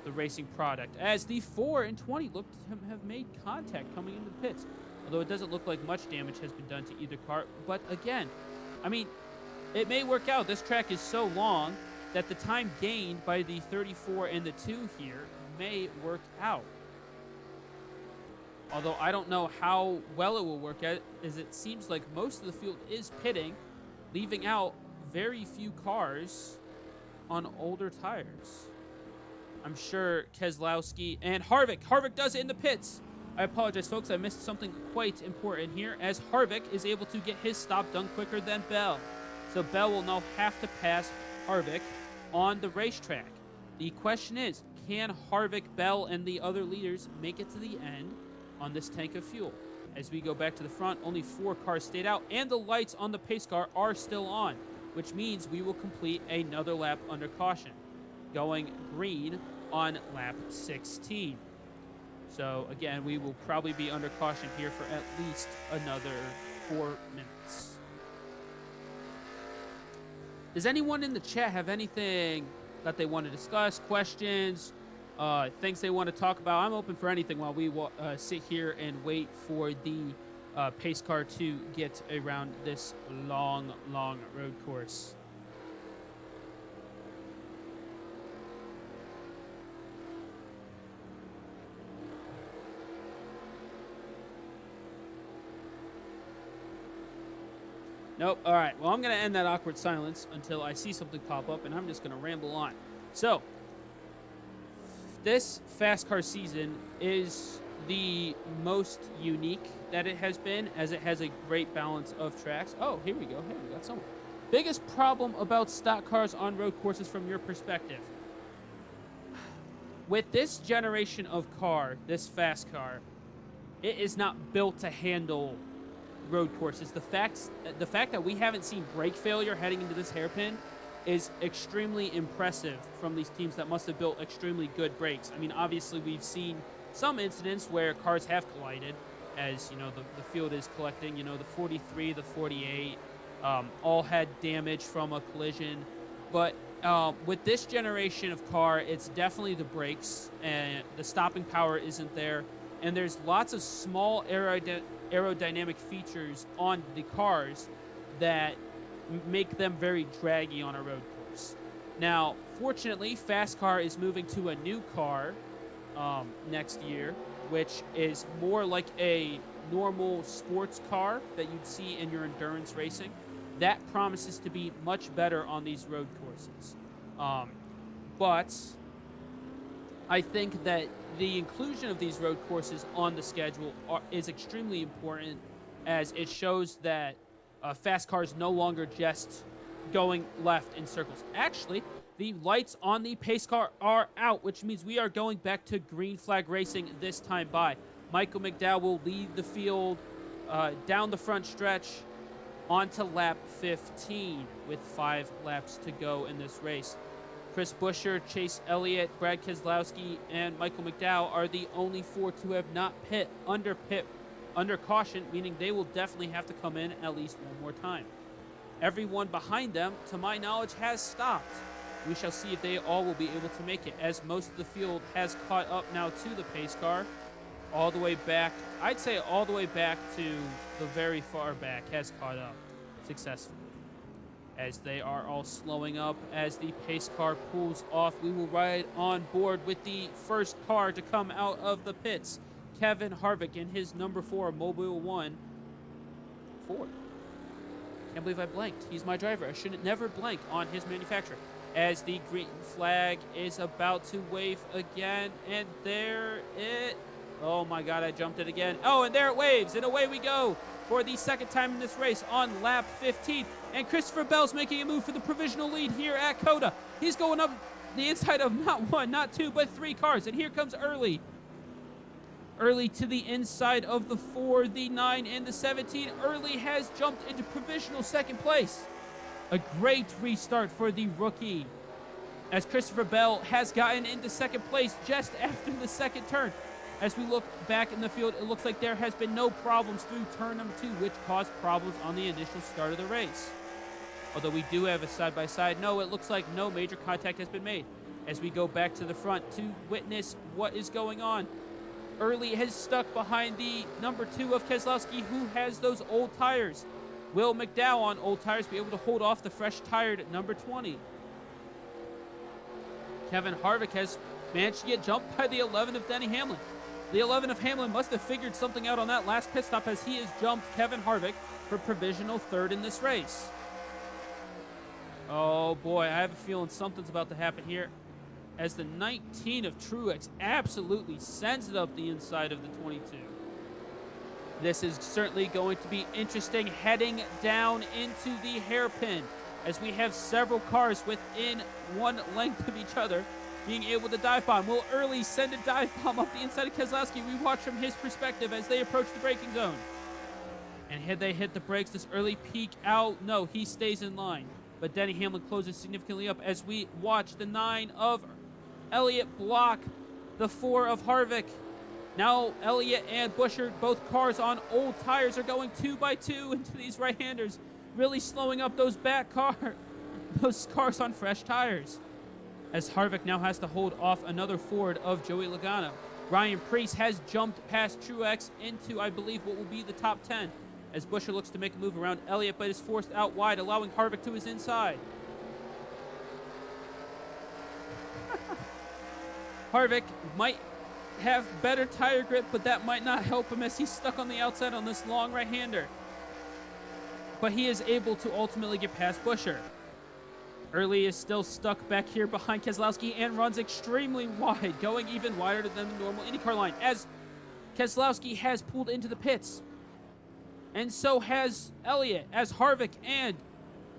the racing product. As the 4 and 20 look to have made contact coming into the pits, although it doesn't look like much damage has been done to either car. But again, I mean, it may work out. This track is so long that the time gained by the 34 and the 2 here may work out. Although I don't know how well it will work out, as it seems like most of the field is pitting, leaving out very few cars on older tires. I'm sure Keselowski and Harvick does it in the pits. I apologize, folks. I missed something quite important here, as Harvick is able to get his stop done quicker than Bell. So Bell will now have to pass Harvick on the racetrack. The question is, can Harvick, Bell, and the other leaders make it to the end on this tank of fuel? As we go back to the front, only 4 cars stayed out, and the lights on the pace car are still on, which means we will complete another lap under caution, going green on lap 16. So again, we will probably be under caution here for at least another 4 minutes. Does anyone in the chat have anything that they want to discuss, questions, things they want to talk about. I'm open for anything while we sit here and wait for the pace car to get around this long road course. Nope. All right. Well, I'm going to end that awkward silence until I see something pop up, and I'm just going to ramble on. So, this FASCAR season is the most unique that it has been, as it has a great balance of tracks. Oh, here we go. Hey, we got someone. Biggest problem about stock cars on road courses from your perspective? With this generation of car, this FASCAR, it is not built to handle road courses. The fact that we haven't seen brake failure heading into this hairpin is extremely impressive from these teams that must have built extremely good brakes. I mean, obviously we've seen some incidents where cars have collided, as you know, the field is collecting. You know, the 43, the 48, all had damage from a collision. But with this generation of car, it's definitely the brakes, and the stopping power isn't there. And there's lots of small aerodynamic features on the cars that make them very draggy on a road course. Now, fortunately, FASCAR is moving to a new car next year, which is more like a normal sports car that you'd see in your endurance racing. That promises to be much better on these road courses. But I think that the inclusion of these road courses on the schedule is extremely important, as it shows that fast cars no longer just going left in circles. Actually, the lights on the pace car are out, which means we are going back to green flag racing this time by. Michael McDowell will lead the field down the front stretch onto lap 15 with 5 laps to go in this race. Chris Buescher, Chase Elliott, Brad Keselowski, and Michael McDowell are the only 4 to have not pit under caution, meaning they will definitely have to come in at least one more time. Everyone behind them, to my knowledge, has stopped. We shall see if they all will be able to make it, as most of the field has caught up now to the pace car. All the way back, I'd say all the way back to the very far back, has caught up successfully. As they are all slowing up as the pace car pulls off, we will ride on board with the first car to come out of the pits. Kevin Harvick in his number 4 Mobile 1 Ford. Can't believe I blanked. He's my driver. I shouldn't never blank on his manufacturer. As the green flag is about to wave again, and there it... Oh my God, I jumped it again. Oh, and there it waves, and away we go for the second time in this race on lap 15. And Christopher Bell's making a move for the provisional lead here at COTA. He's going up the inside of not 1, not 2, but 3 cars. And here comes Early. Early to the inside of the 4, the 9, and the 17. Early has jumped into provisional second place. A great restart for the rookie, as Christopher Bell has gotten into second place just after the second turn. As we look back in the field, it looks like there has been no problems through turn number 2, which caused problems on the initial start of the race. Although we do have a side-by-side, no, it looks like no major contact has been made. As we go back to the front to witness what is going on, Early has stuck behind the number 2 of Keselowski, who has those old tires. Will McDowell on old tires be able to hold off the fresh-tired number 20? Kevin Harvick has managed to get jumped by the 11 of Denny Hamlin. The 11 of Hamlin must have figured something out on that last pit stop, as he has jumped Kevin Harvick for provisional 3rd in this race. Oh boy, I have a feeling something's about to happen here, as the 19 of Truex absolutely sends it up the inside of the 22. This is certainly going to be interesting heading down into the hairpin, as we have several cars within 1 length of each other being able to dive bomb. Will Early send a dive bomb up the inside of Keselowski? We watch from his perspective as they approach the braking zone. And had they hit the brakes, does Early peak out? No, he stays in line. But Denny Hamlin closes significantly up as we watch the 9 of Elliott block the 4 of Harvick. Now Elliott and Buescher, both cars on old tires, are going 2 by 2 into these right-handers, really slowing up those cars on fresh tires. as Harvick now has to hold off another Ford of Joey Logano. Ryan Preece has jumped past Truex into, I believe, what will be the top 10, as Buescher looks to make a move around Elliott, but is forced out wide, allowing Harvick to his inside. Harvick might have better tire grip, but that might not help him as he's stuck on the outside on this long right-hander. But he is able to ultimately get past Buescher. Early is still stuck back here behind Keselowski and runs extremely wide, going even wider than the normal IndyCar line, as Keselowski has pulled into the pits. And so has Elliott, as Harvick and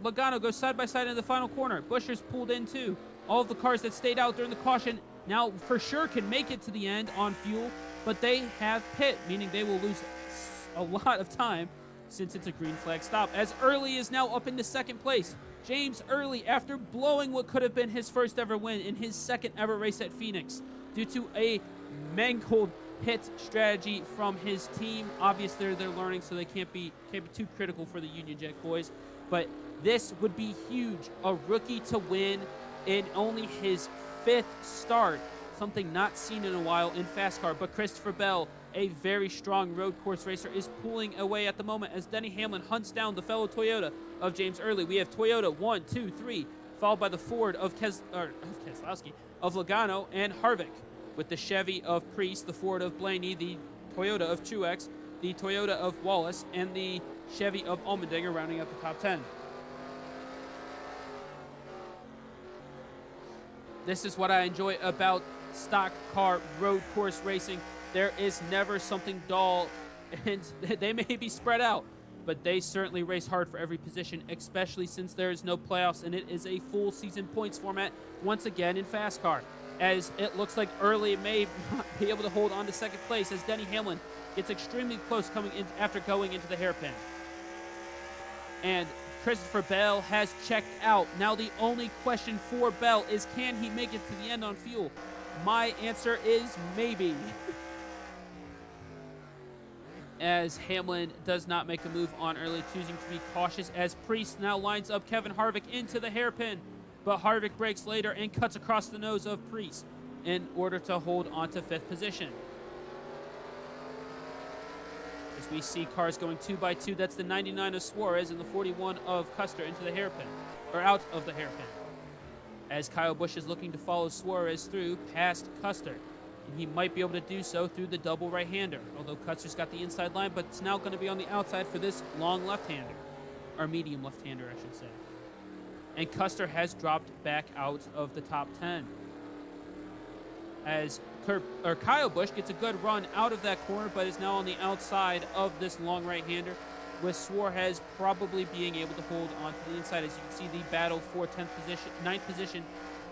Logano go side by side in the final corner. Buescher's pulled in too. All of the cars that stayed out during the caution now for sure can make it to the end on fuel, but they have pit, meaning they will lose a lot of time since it's a green flag stop, as Early is now up into second place. James Early, after blowing what could have been his first ever win in his second ever race at Phoenix due to a mangled pit strategy from his team. Obviously, they're learning, so they can't be too critical for the Union Jack boys. But this would be huge. A rookie to win in only his 5th start, something not seen in a while in FASCAR. But Christopher Bell, a very strong road course racer, is pulling away at the moment as Denny Hamlin hunts down the fellow Toyota of James Early. We have Toyota 1, 2, 3, followed by the Ford of Keselowski, of Logano and Harvick, with the Chevy of Preece, the Ford of Blaney, the Toyota of Truex, the Toyota of Wallace, and the Chevy of Allmendinger rounding out the top 10. This is what I enjoy about stock car road course racing. There is never something dull, and they may be spread out, but they certainly race hard for every position, especially since there is no playoffs and it is a full season points format once again in FASCAR, as it looks like Early may not be able to hold on to second place as Denny Hamlin gets extremely close coming in after going into the hairpin. And Christopher Bell has checked out. Now the only question for Bell is, can he make it to the end on fuel? My answer is maybe. As Hamlin does not make a move on Early, choosing to be cautious as Preece now lines up Kevin Harvick into the hairpin. But Harvick breaks later and cuts across the nose of Preece in order to hold on to 5th position. As we see cars going 2 by 2, that's the 99 of Suarez and the 41 of Custer into the hairpin, or out of the hairpin. As Kyle Busch is looking to follow Suarez through past Custer. And he might be able to do so through the double right-hander, although Custer's got the inside line, but it's now going to be on the outside for this long left-hander, or medium left-hander, I should say. And Custer has dropped back out of the top 10. As Kyle Busch gets a good run out of that corner, but is now on the outside of this long right-hander, with Suarez probably being able to hold onto the inside. As you can see, the battle for 9th position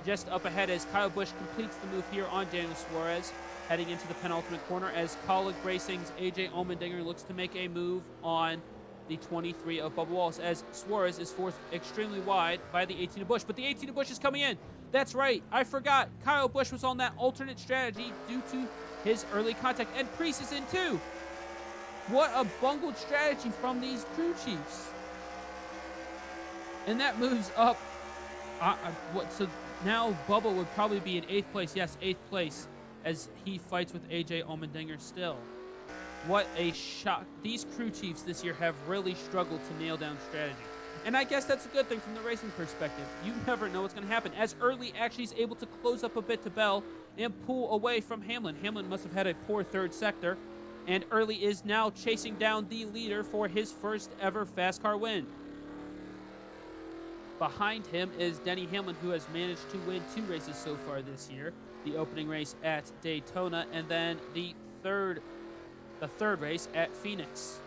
just up ahead as Kyle Busch completes the move here on Daniel Suarez, heading into the penultimate corner as Kaulig Racing's AJ Allmendinger looks to make a move on the 23 of Bubba Wallace, as Suarez is forced extremely wide by the 18 of Busch. But the 18 of Busch is coming in. That's right. I forgot. Kyle Busch was on that alternate strategy due to his early contact. And Preece is in too. What a bungled strategy from these crew chiefs. And that moves up. So now Bubba would probably be in 8th place. Yes, 8th place as he fights with AJ Allmendinger still. What a shock. These crew chiefs this year have really struggled to nail down strategy. And I guess that's a good thing from the racing perspective. You never know what's going to happen. As Early actually is able to close up a bit to Bell and pull away from Hamlin. Hamlin must have had a poor 3rd sector. And Early is now chasing down the leader for his first ever FASCAR win. Behind him is Denny Hamlin, who has managed to win 2 races so far this year. The opening race at Daytona and then the third race at Phoenix.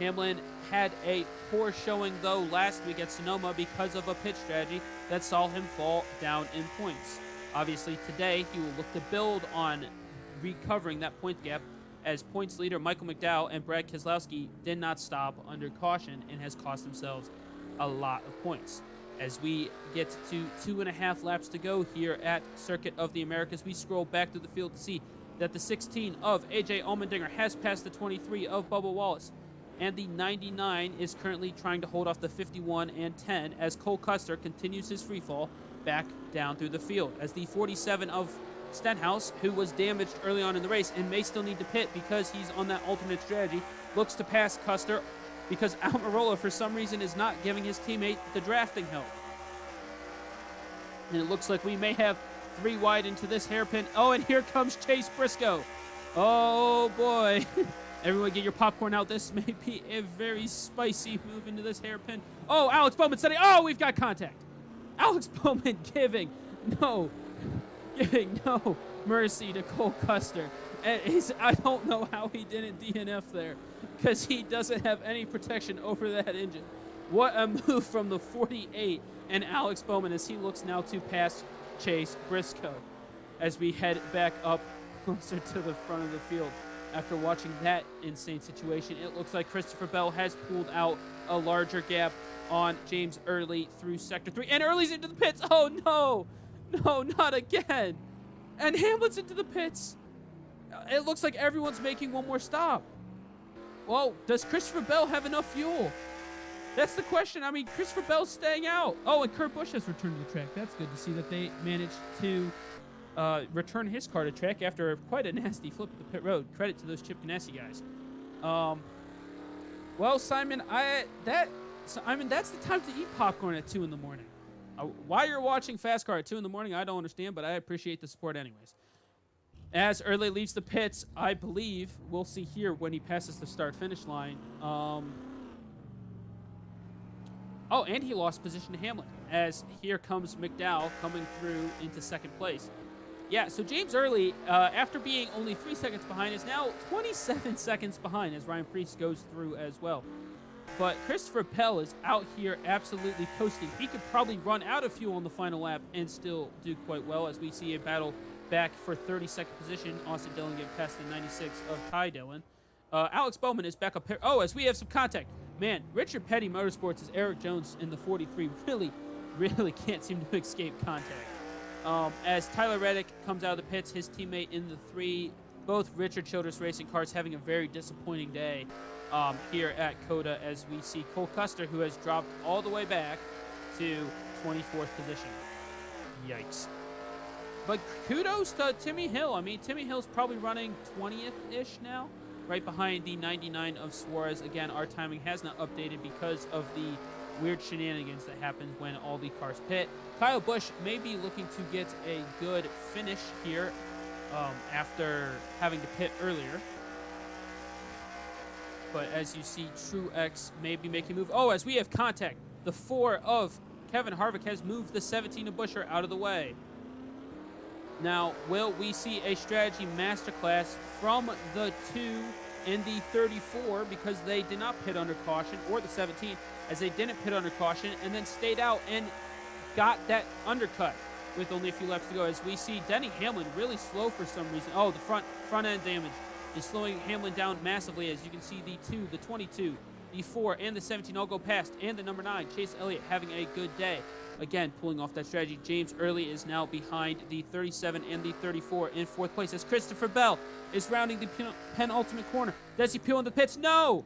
Hamlin had a poor showing, though, last week at Sonoma because of a pit strategy that saw him fall down in points. Obviously, today he will look to build on recovering that point gap, as points leader Michael McDowell and Brad Keselowski did not stop under caution and has cost themselves a lot of points. As we get to 2.5 laps to go here at Circuit of the Americas, we scroll back through the field to see that the 16 of AJ Allmendinger has passed the 23 of Bubba Wallace, and the 99 is currently trying to hold off the 51 and 10 as Cole Custer continues his free fall back down through the field as the 47 of Stenhouse, who was damaged early on in the race and may still need to pit because he's on that alternate strategy, looks to pass Custer because Almirola, for some reason, is not giving his teammate the drafting help. And it looks like we may have 3 wide into this hairpin. Oh, and here comes Chase Briscoe. Oh, boy. Everyone get your popcorn out. This may be a very spicy move into this hairpin. Oh, Alex Bowman setting. Oh, we've got contact. Alex Bowman giving no mercy to Cole Custer. I don't know how he didn't DNF there because he doesn't have any protection over that engine. What a move from the 48 and Alex Bowman as he looks now to pass Chase Briscoe as we head back up closer to the front of the field. After watching that insane situation, it looks like Christopher Bell has pulled out a larger gap on James Early through Sector 3. And Early's into the pits. Oh, no. No, not again. And Hamlin's into the pits. It looks like everyone's making one more stop. Well, does Christopher Bell have enough fuel? That's the question. I mean, Christopher Bell's staying out. Oh, and Kurt Busch has returned to the track. That's good to see that they managed to return his car to track after quite a nasty flip at the pit road. Credit to those Chip Ganassi guys. Well, Simon, that's the time to eat popcorn at 2 in the morning. Why you're watching FASCAR at 2 in the morning, I don't understand, but I appreciate the support anyways. As Early leaves the pits, I believe we'll see here when he passes the start-finish line. Oh, and he lost position to Hamlin, as here comes McDowell coming through into second place. Yeah, so James Early, after being only 3 seconds behind, is now 27 seconds behind as Ryan Preece goes through as well. But Christopher Bell is out here absolutely coasting. He could probably run out of fuel on the final lap and still do quite well as we see a battle back for 32nd position. Austin Dillon getting past the 96 of Ty Dillon. Alex Bowman is back up here. Oh, as we have some contact. Man, Richard Petty Motorsports is Eric Jones in the 43 really can't seem to escape contact. As Tyler Reddick comes out of the pits, his teammate in the 3, both Richard Childress Racing cars having a very disappointing day here at COTA as we see Cole Custer, who has dropped all the way back to 24th position. Yikes. But kudos to Timmy Hill. I mean, Timmy Hill's probably running 20th-ish now, right behind the 99 of Suarez. Again, our timing has not updated because of the weird shenanigans that happen when all the cars pit. Kyle Busch may be looking to get a good finish here after having to pit earlier. But as you see, Truex may be making a move. Oh, as we have contact, the 4 of Kevin Harvick has moved the 17 of Buescher out of the way. Now, will we see a strategy masterclass from the 2 and the 34 because they did not pit under caution, or the 17 as they didn't pit under caution and then stayed out and got that undercut with only a few laps to go, as we see Denny Hamlin really slow for some reason. Oh, the front end damage is slowing Hamlin down massively, as you can see the 2, the 22, the 4, and the 17 all go past, and the number 9, Chase Elliott, having a good day. Again, pulling off that strategy. James Early is now behind the 37 and the 34 in 4th place as Christopher Bell is rounding the penultimate corner. Does he peel in the pits? No!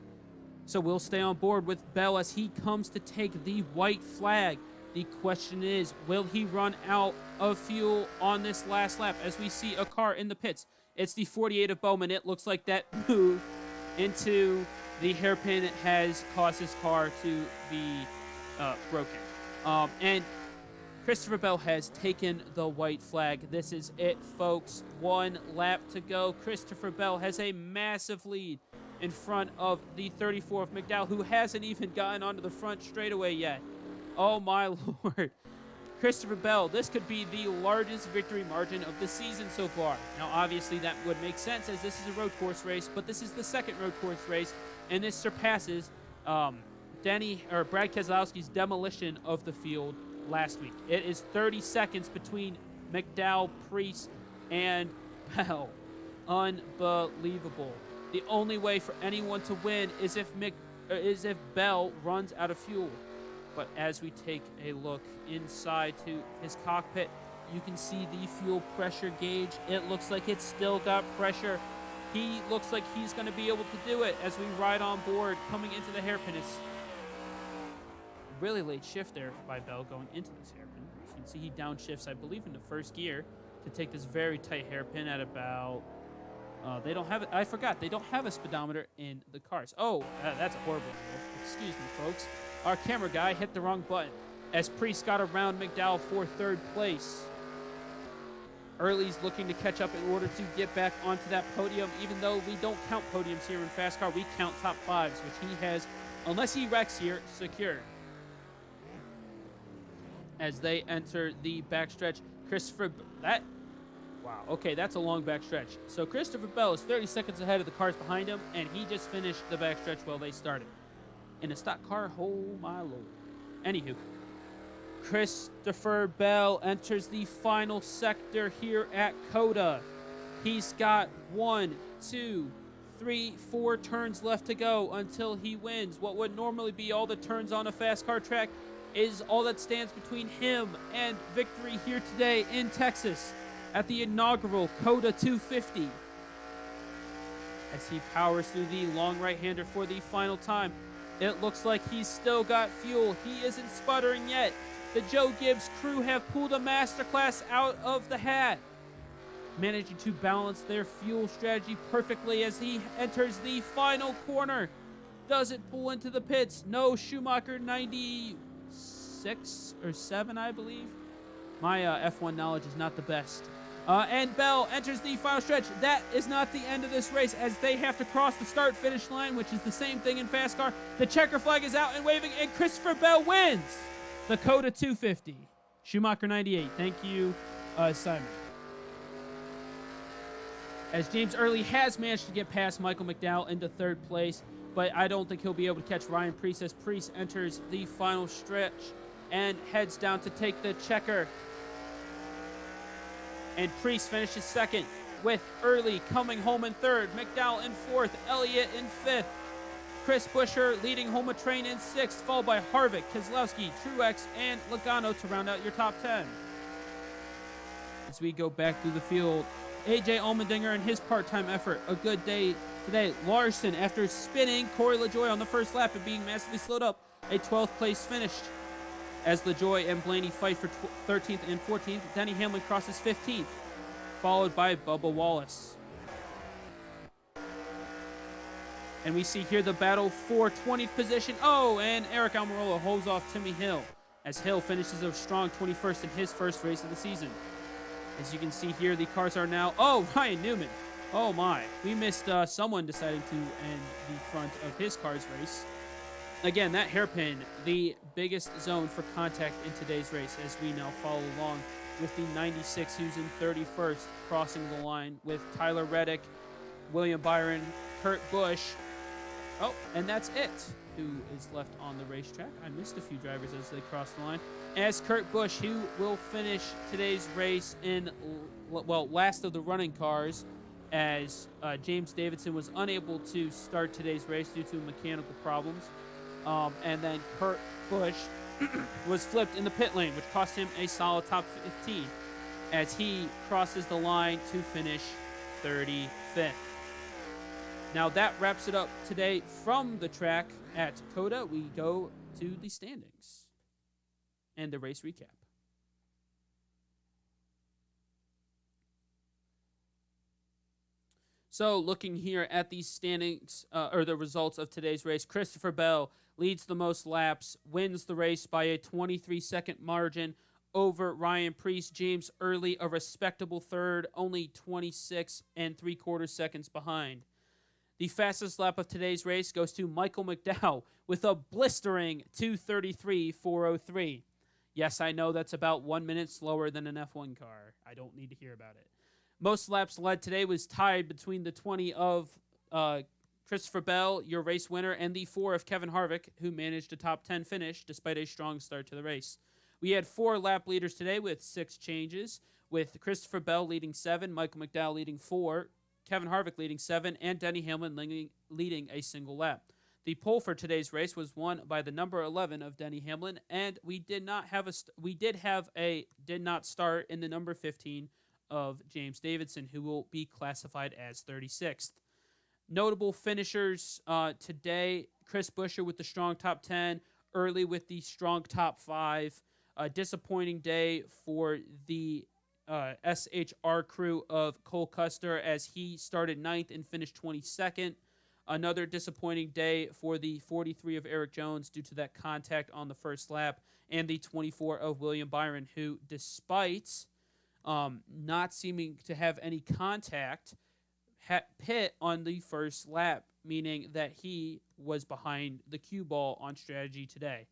So we'll stay on board with Bell as he comes to take the white flag. The question is, will he run out of fuel on this last lap as we see a car in the pits? It's the 48 of Bowman. It looks like that move into the hairpin has caused his car to be broken. And Christopher Bell has taken the white flag. This is it, folks. 1 lap to go. Christopher Bell has a massive lead in front of the 34 of McDowell, who hasn't even gotten onto the front straightaway yet. Oh, my Lord. Christopher Bell, this could be the largest victory margin of the season so far. Now, obviously, that would make sense as this is a road course race, but this is the second road course race, and this surpasses Brad Keselowski's demolition of the field last week. It is 30 seconds between McDowell, Preece, and Bell. Unbelievable. The only way for anyone to win is if Bell runs out of fuel. But as we take a look inside to his cockpit, you can see the fuel pressure gauge. It looks like it's still got pressure. He looks like he's going to be able to do it as we ride on board coming into the hairpin. It's really late shift there by Bell going into this hairpin. You can see he downshifts, I believe, in the first gear to take this very tight hairpin at about... they don't have it. I forgot. They don't have a speedometer in the cars. Oh, that's a horrible angle. Excuse me, folks. Our camera guy hit the wrong button as Priest got around McDowell for third place. Early's looking to catch up in order to get back onto that podium, even though we don't count podiums here in FASCAR. We count top fives, which he has, unless he wrecks here, secured. As they enter the backstretch, wow, okay, that's a long backstretch. So Christopher Bell is 30 seconds ahead of the cars behind him, and he just finished the backstretch while they started. In a stock car, oh my lord. Anywho, Christopher Bell enters the final sector here at COTA. He's got 1, 2, 3, 4 turns left to go until he wins. What would normally be all the turns on a FASCAR track is all that stands between him and victory here today in Texas at the inaugural COTA 250. As he powers through the long right-hander for the final time, it looks like he's still got fuel. He isn't sputtering yet. The Joe Gibbs crew have pulled a masterclass out of the hat, managing to balance their fuel strategy perfectly as he enters the final corner. Doesn't pull into the pits. No, Schumacher 96 or 7, I believe. My F1 knowledge is not the best. And Bell enters the final stretch. That is not the end of this race, as they have to cross the start-finish line, which is the same thing in FASCAR. The checker flag is out and waving, and Christopher Bell wins the COTA 250. Schumacher 98. Thank you, Simon. As James Early has managed to get past Michael McDowell into third place, but I don't think he'll be able to catch Ryan Preece as Preece enters the final stretch and heads down to take the checker. And Preece finishes second, with Early coming home in third, McDowell in fourth, Elliott in fifth, Chris Buescher leading home a train in sixth, followed by Harvick, Keselowski, Truex, and Logano to round out your top 10. As we go back through the field, AJ Allmendinger and his part-time effort, a good day today. Larson, after spinning Corey LaJoie on the first lap and being massively slowed up, a 12th place finish. As LaJoie and Blaney fight for 13th and 14th, Denny Hamlin crosses 15th, followed by Bubba Wallace. And we see here the battle for 20th position. Oh, and Eric Almirola holds off Timmy Hill, as Hill finishes a strong 21st in his first race of the season. As you can see here, the cars are now... Oh, Ryan Newman. Oh, my. We missed someone deciding to end the front of his car's race. Again, that hairpin, the biggest zone for contact in today's race, as we now follow along with the 96, who's in 31st, crossing the line with Tyler Reddick, William Byron, Kurt Busch. Oh, and that's it, who is left on the racetrack. I missed a few drivers as they crossed the line. As Kurt Busch, who will finish today's race in, well, last of the running cars, as James Davidson was unable to start today's race due to mechanical problems. And then Kurt Busch was flipped in the pit lane, which cost him a solid top 15 as he crosses the line to finish 35th. Now that wraps it up today from the track at COTA. We go to the standings and the race recap. So looking here at the standings, or the results of today's race, Christopher Bell leads the most laps, wins the race by a 23-second margin over Ryan Preece. James Early, a respectable third, only 26 3/4 seconds behind. The fastest lap of today's race goes to Michael McDowell with a blistering 2:33.403. Yes, I know that's about 1 minute slower than an F1 car. I don't need to hear about it. Most laps led today was tied between the 20 of Christopher Bell, your race winner, and the 4 of Kevin Harvick, who managed a top 10 finish despite a strong start to the race. We had 4 lap leaders today with 6 changes, with Christopher Bell leading 7, Michael McDowell leading 4, Kevin Harvick leading 7, and Denny Hamlin leading a single lap. The pole for today's race was won by the number 11 of Denny Hamlin, and we did not start in the number 15 of James Davidson, who will be classified as 36th. Notable finishers today, Chris Buescher with the strong top 10, Early with the strong top 5, A disappointing day for the SHR crew of Cole Custer as he started 9th and finished 22nd. Another disappointing day for the 43 of Eric Jones due to that contact on the first lap, and the 24 of William Byron, who, despite not seeming to have any contact, pit on the first lap, meaning that he was behind the cue ball on strategy today.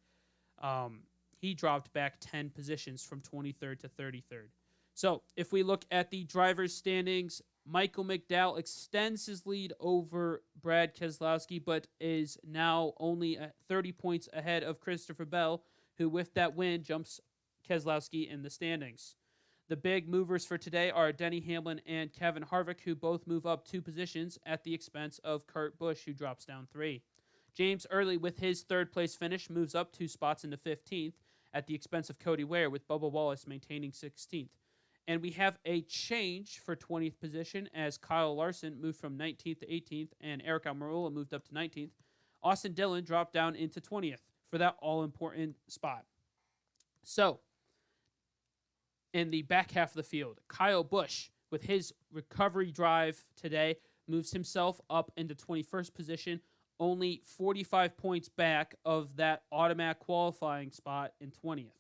He dropped back 10 positions from 23rd to 33rd. So if we look at the drivers' standings, Michael McDowell extends his lead over Brad Keselowski, but is now only at 30 points ahead of Christopher Bell, who with that win jumps Keselowski in the standings. The big movers for today are Denny Hamlin and Kevin Harvick, who both move up 2 positions at the expense of Kurt Busch, who drops down 3. James Early, with his third-place finish, moves up 2 spots into 15th at the expense of Cody Ware, with Bubba Wallace maintaining 16th. And we have a change for 20th position as Kyle Larson moved from 19th to 18th and Eric Almirola moved up to 19th. Austin Dillon dropped down into 20th for that all-important spot. So, in the back half of the field, Kyle Busch, with his recovery drive today, moves himself up into 21st position, only 45 points back of that automatic qualifying spot in 20th.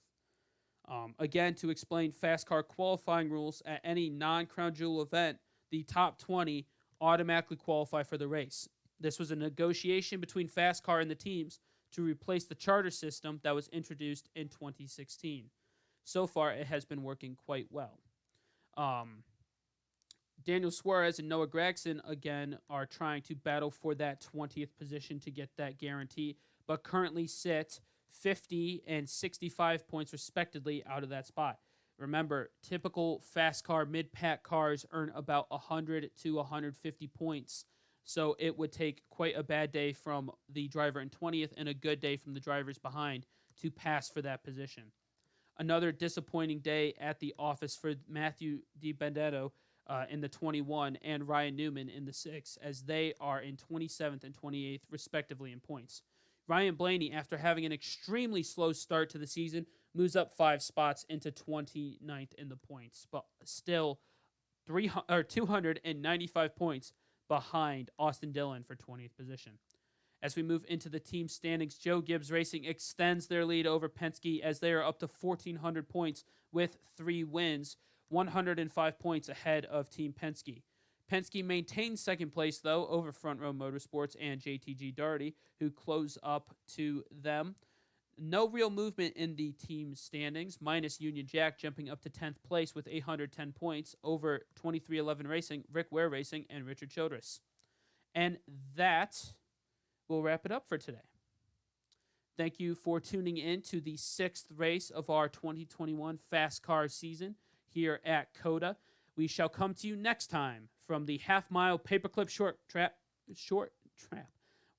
Again, to explain FASCAR qualifying rules, at any non-Crown Jewel event, the top 20 automatically qualify for the race. This was a negotiation between FASCAR and the teams to replace the charter system that was introduced in 2016. So far, it has been working quite well. Daniel Suarez and Noah Gragson, again, are trying to battle for that 20th position to get that guarantee, but currently sit 50 and 65 points respectively out of that spot. Remember, typical FASCAR mid-pack cars earn about 100 to 150 points, so it would take quite a bad day from the driver in 20th and a good day from the drivers behind to pass for that position. Another disappointing day at the office for Matthew DiBenedetto in the 21 and Ryan Newman in the 6, as they are in 27th and 28th respectively in points. Ryan Blaney, after having an extremely slow start to the season, moves up 5 spots into 29th in the points, but still 295 points behind Austin Dillon for 20th position. As we move into the team standings, Joe Gibbs Racing extends their lead over Penske as they are up to 1,400 points with 3 wins, 105 points ahead of Team Penske. Penske maintains second place, though, over Front Row Motorsports and JTG Daugherty, who close up to them. No real movement in the team standings, minus Union Jack jumping up to 10th place with 810 points over 2311 Racing, Rick Ware Racing, and Richard Childress. And that will wrap it up for today. Thank you for tuning in to the 6th race of our 2021 FASCAR season here at COTA. We shall come to you next time from the half-mile paperclip short track.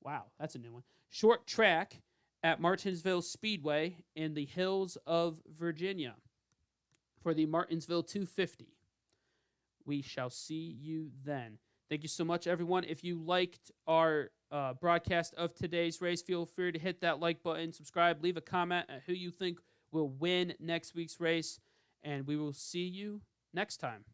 Wow, that's a new one. Short track at Martinsville Speedway in the hills of Virginia for the Martinsville 250. We shall see you then. Thank you so much, everyone. If you liked our broadcast of today's race, feel free to hit that like button, subscribe, leave a comment at who you think will win next week's race, and we will see you next time.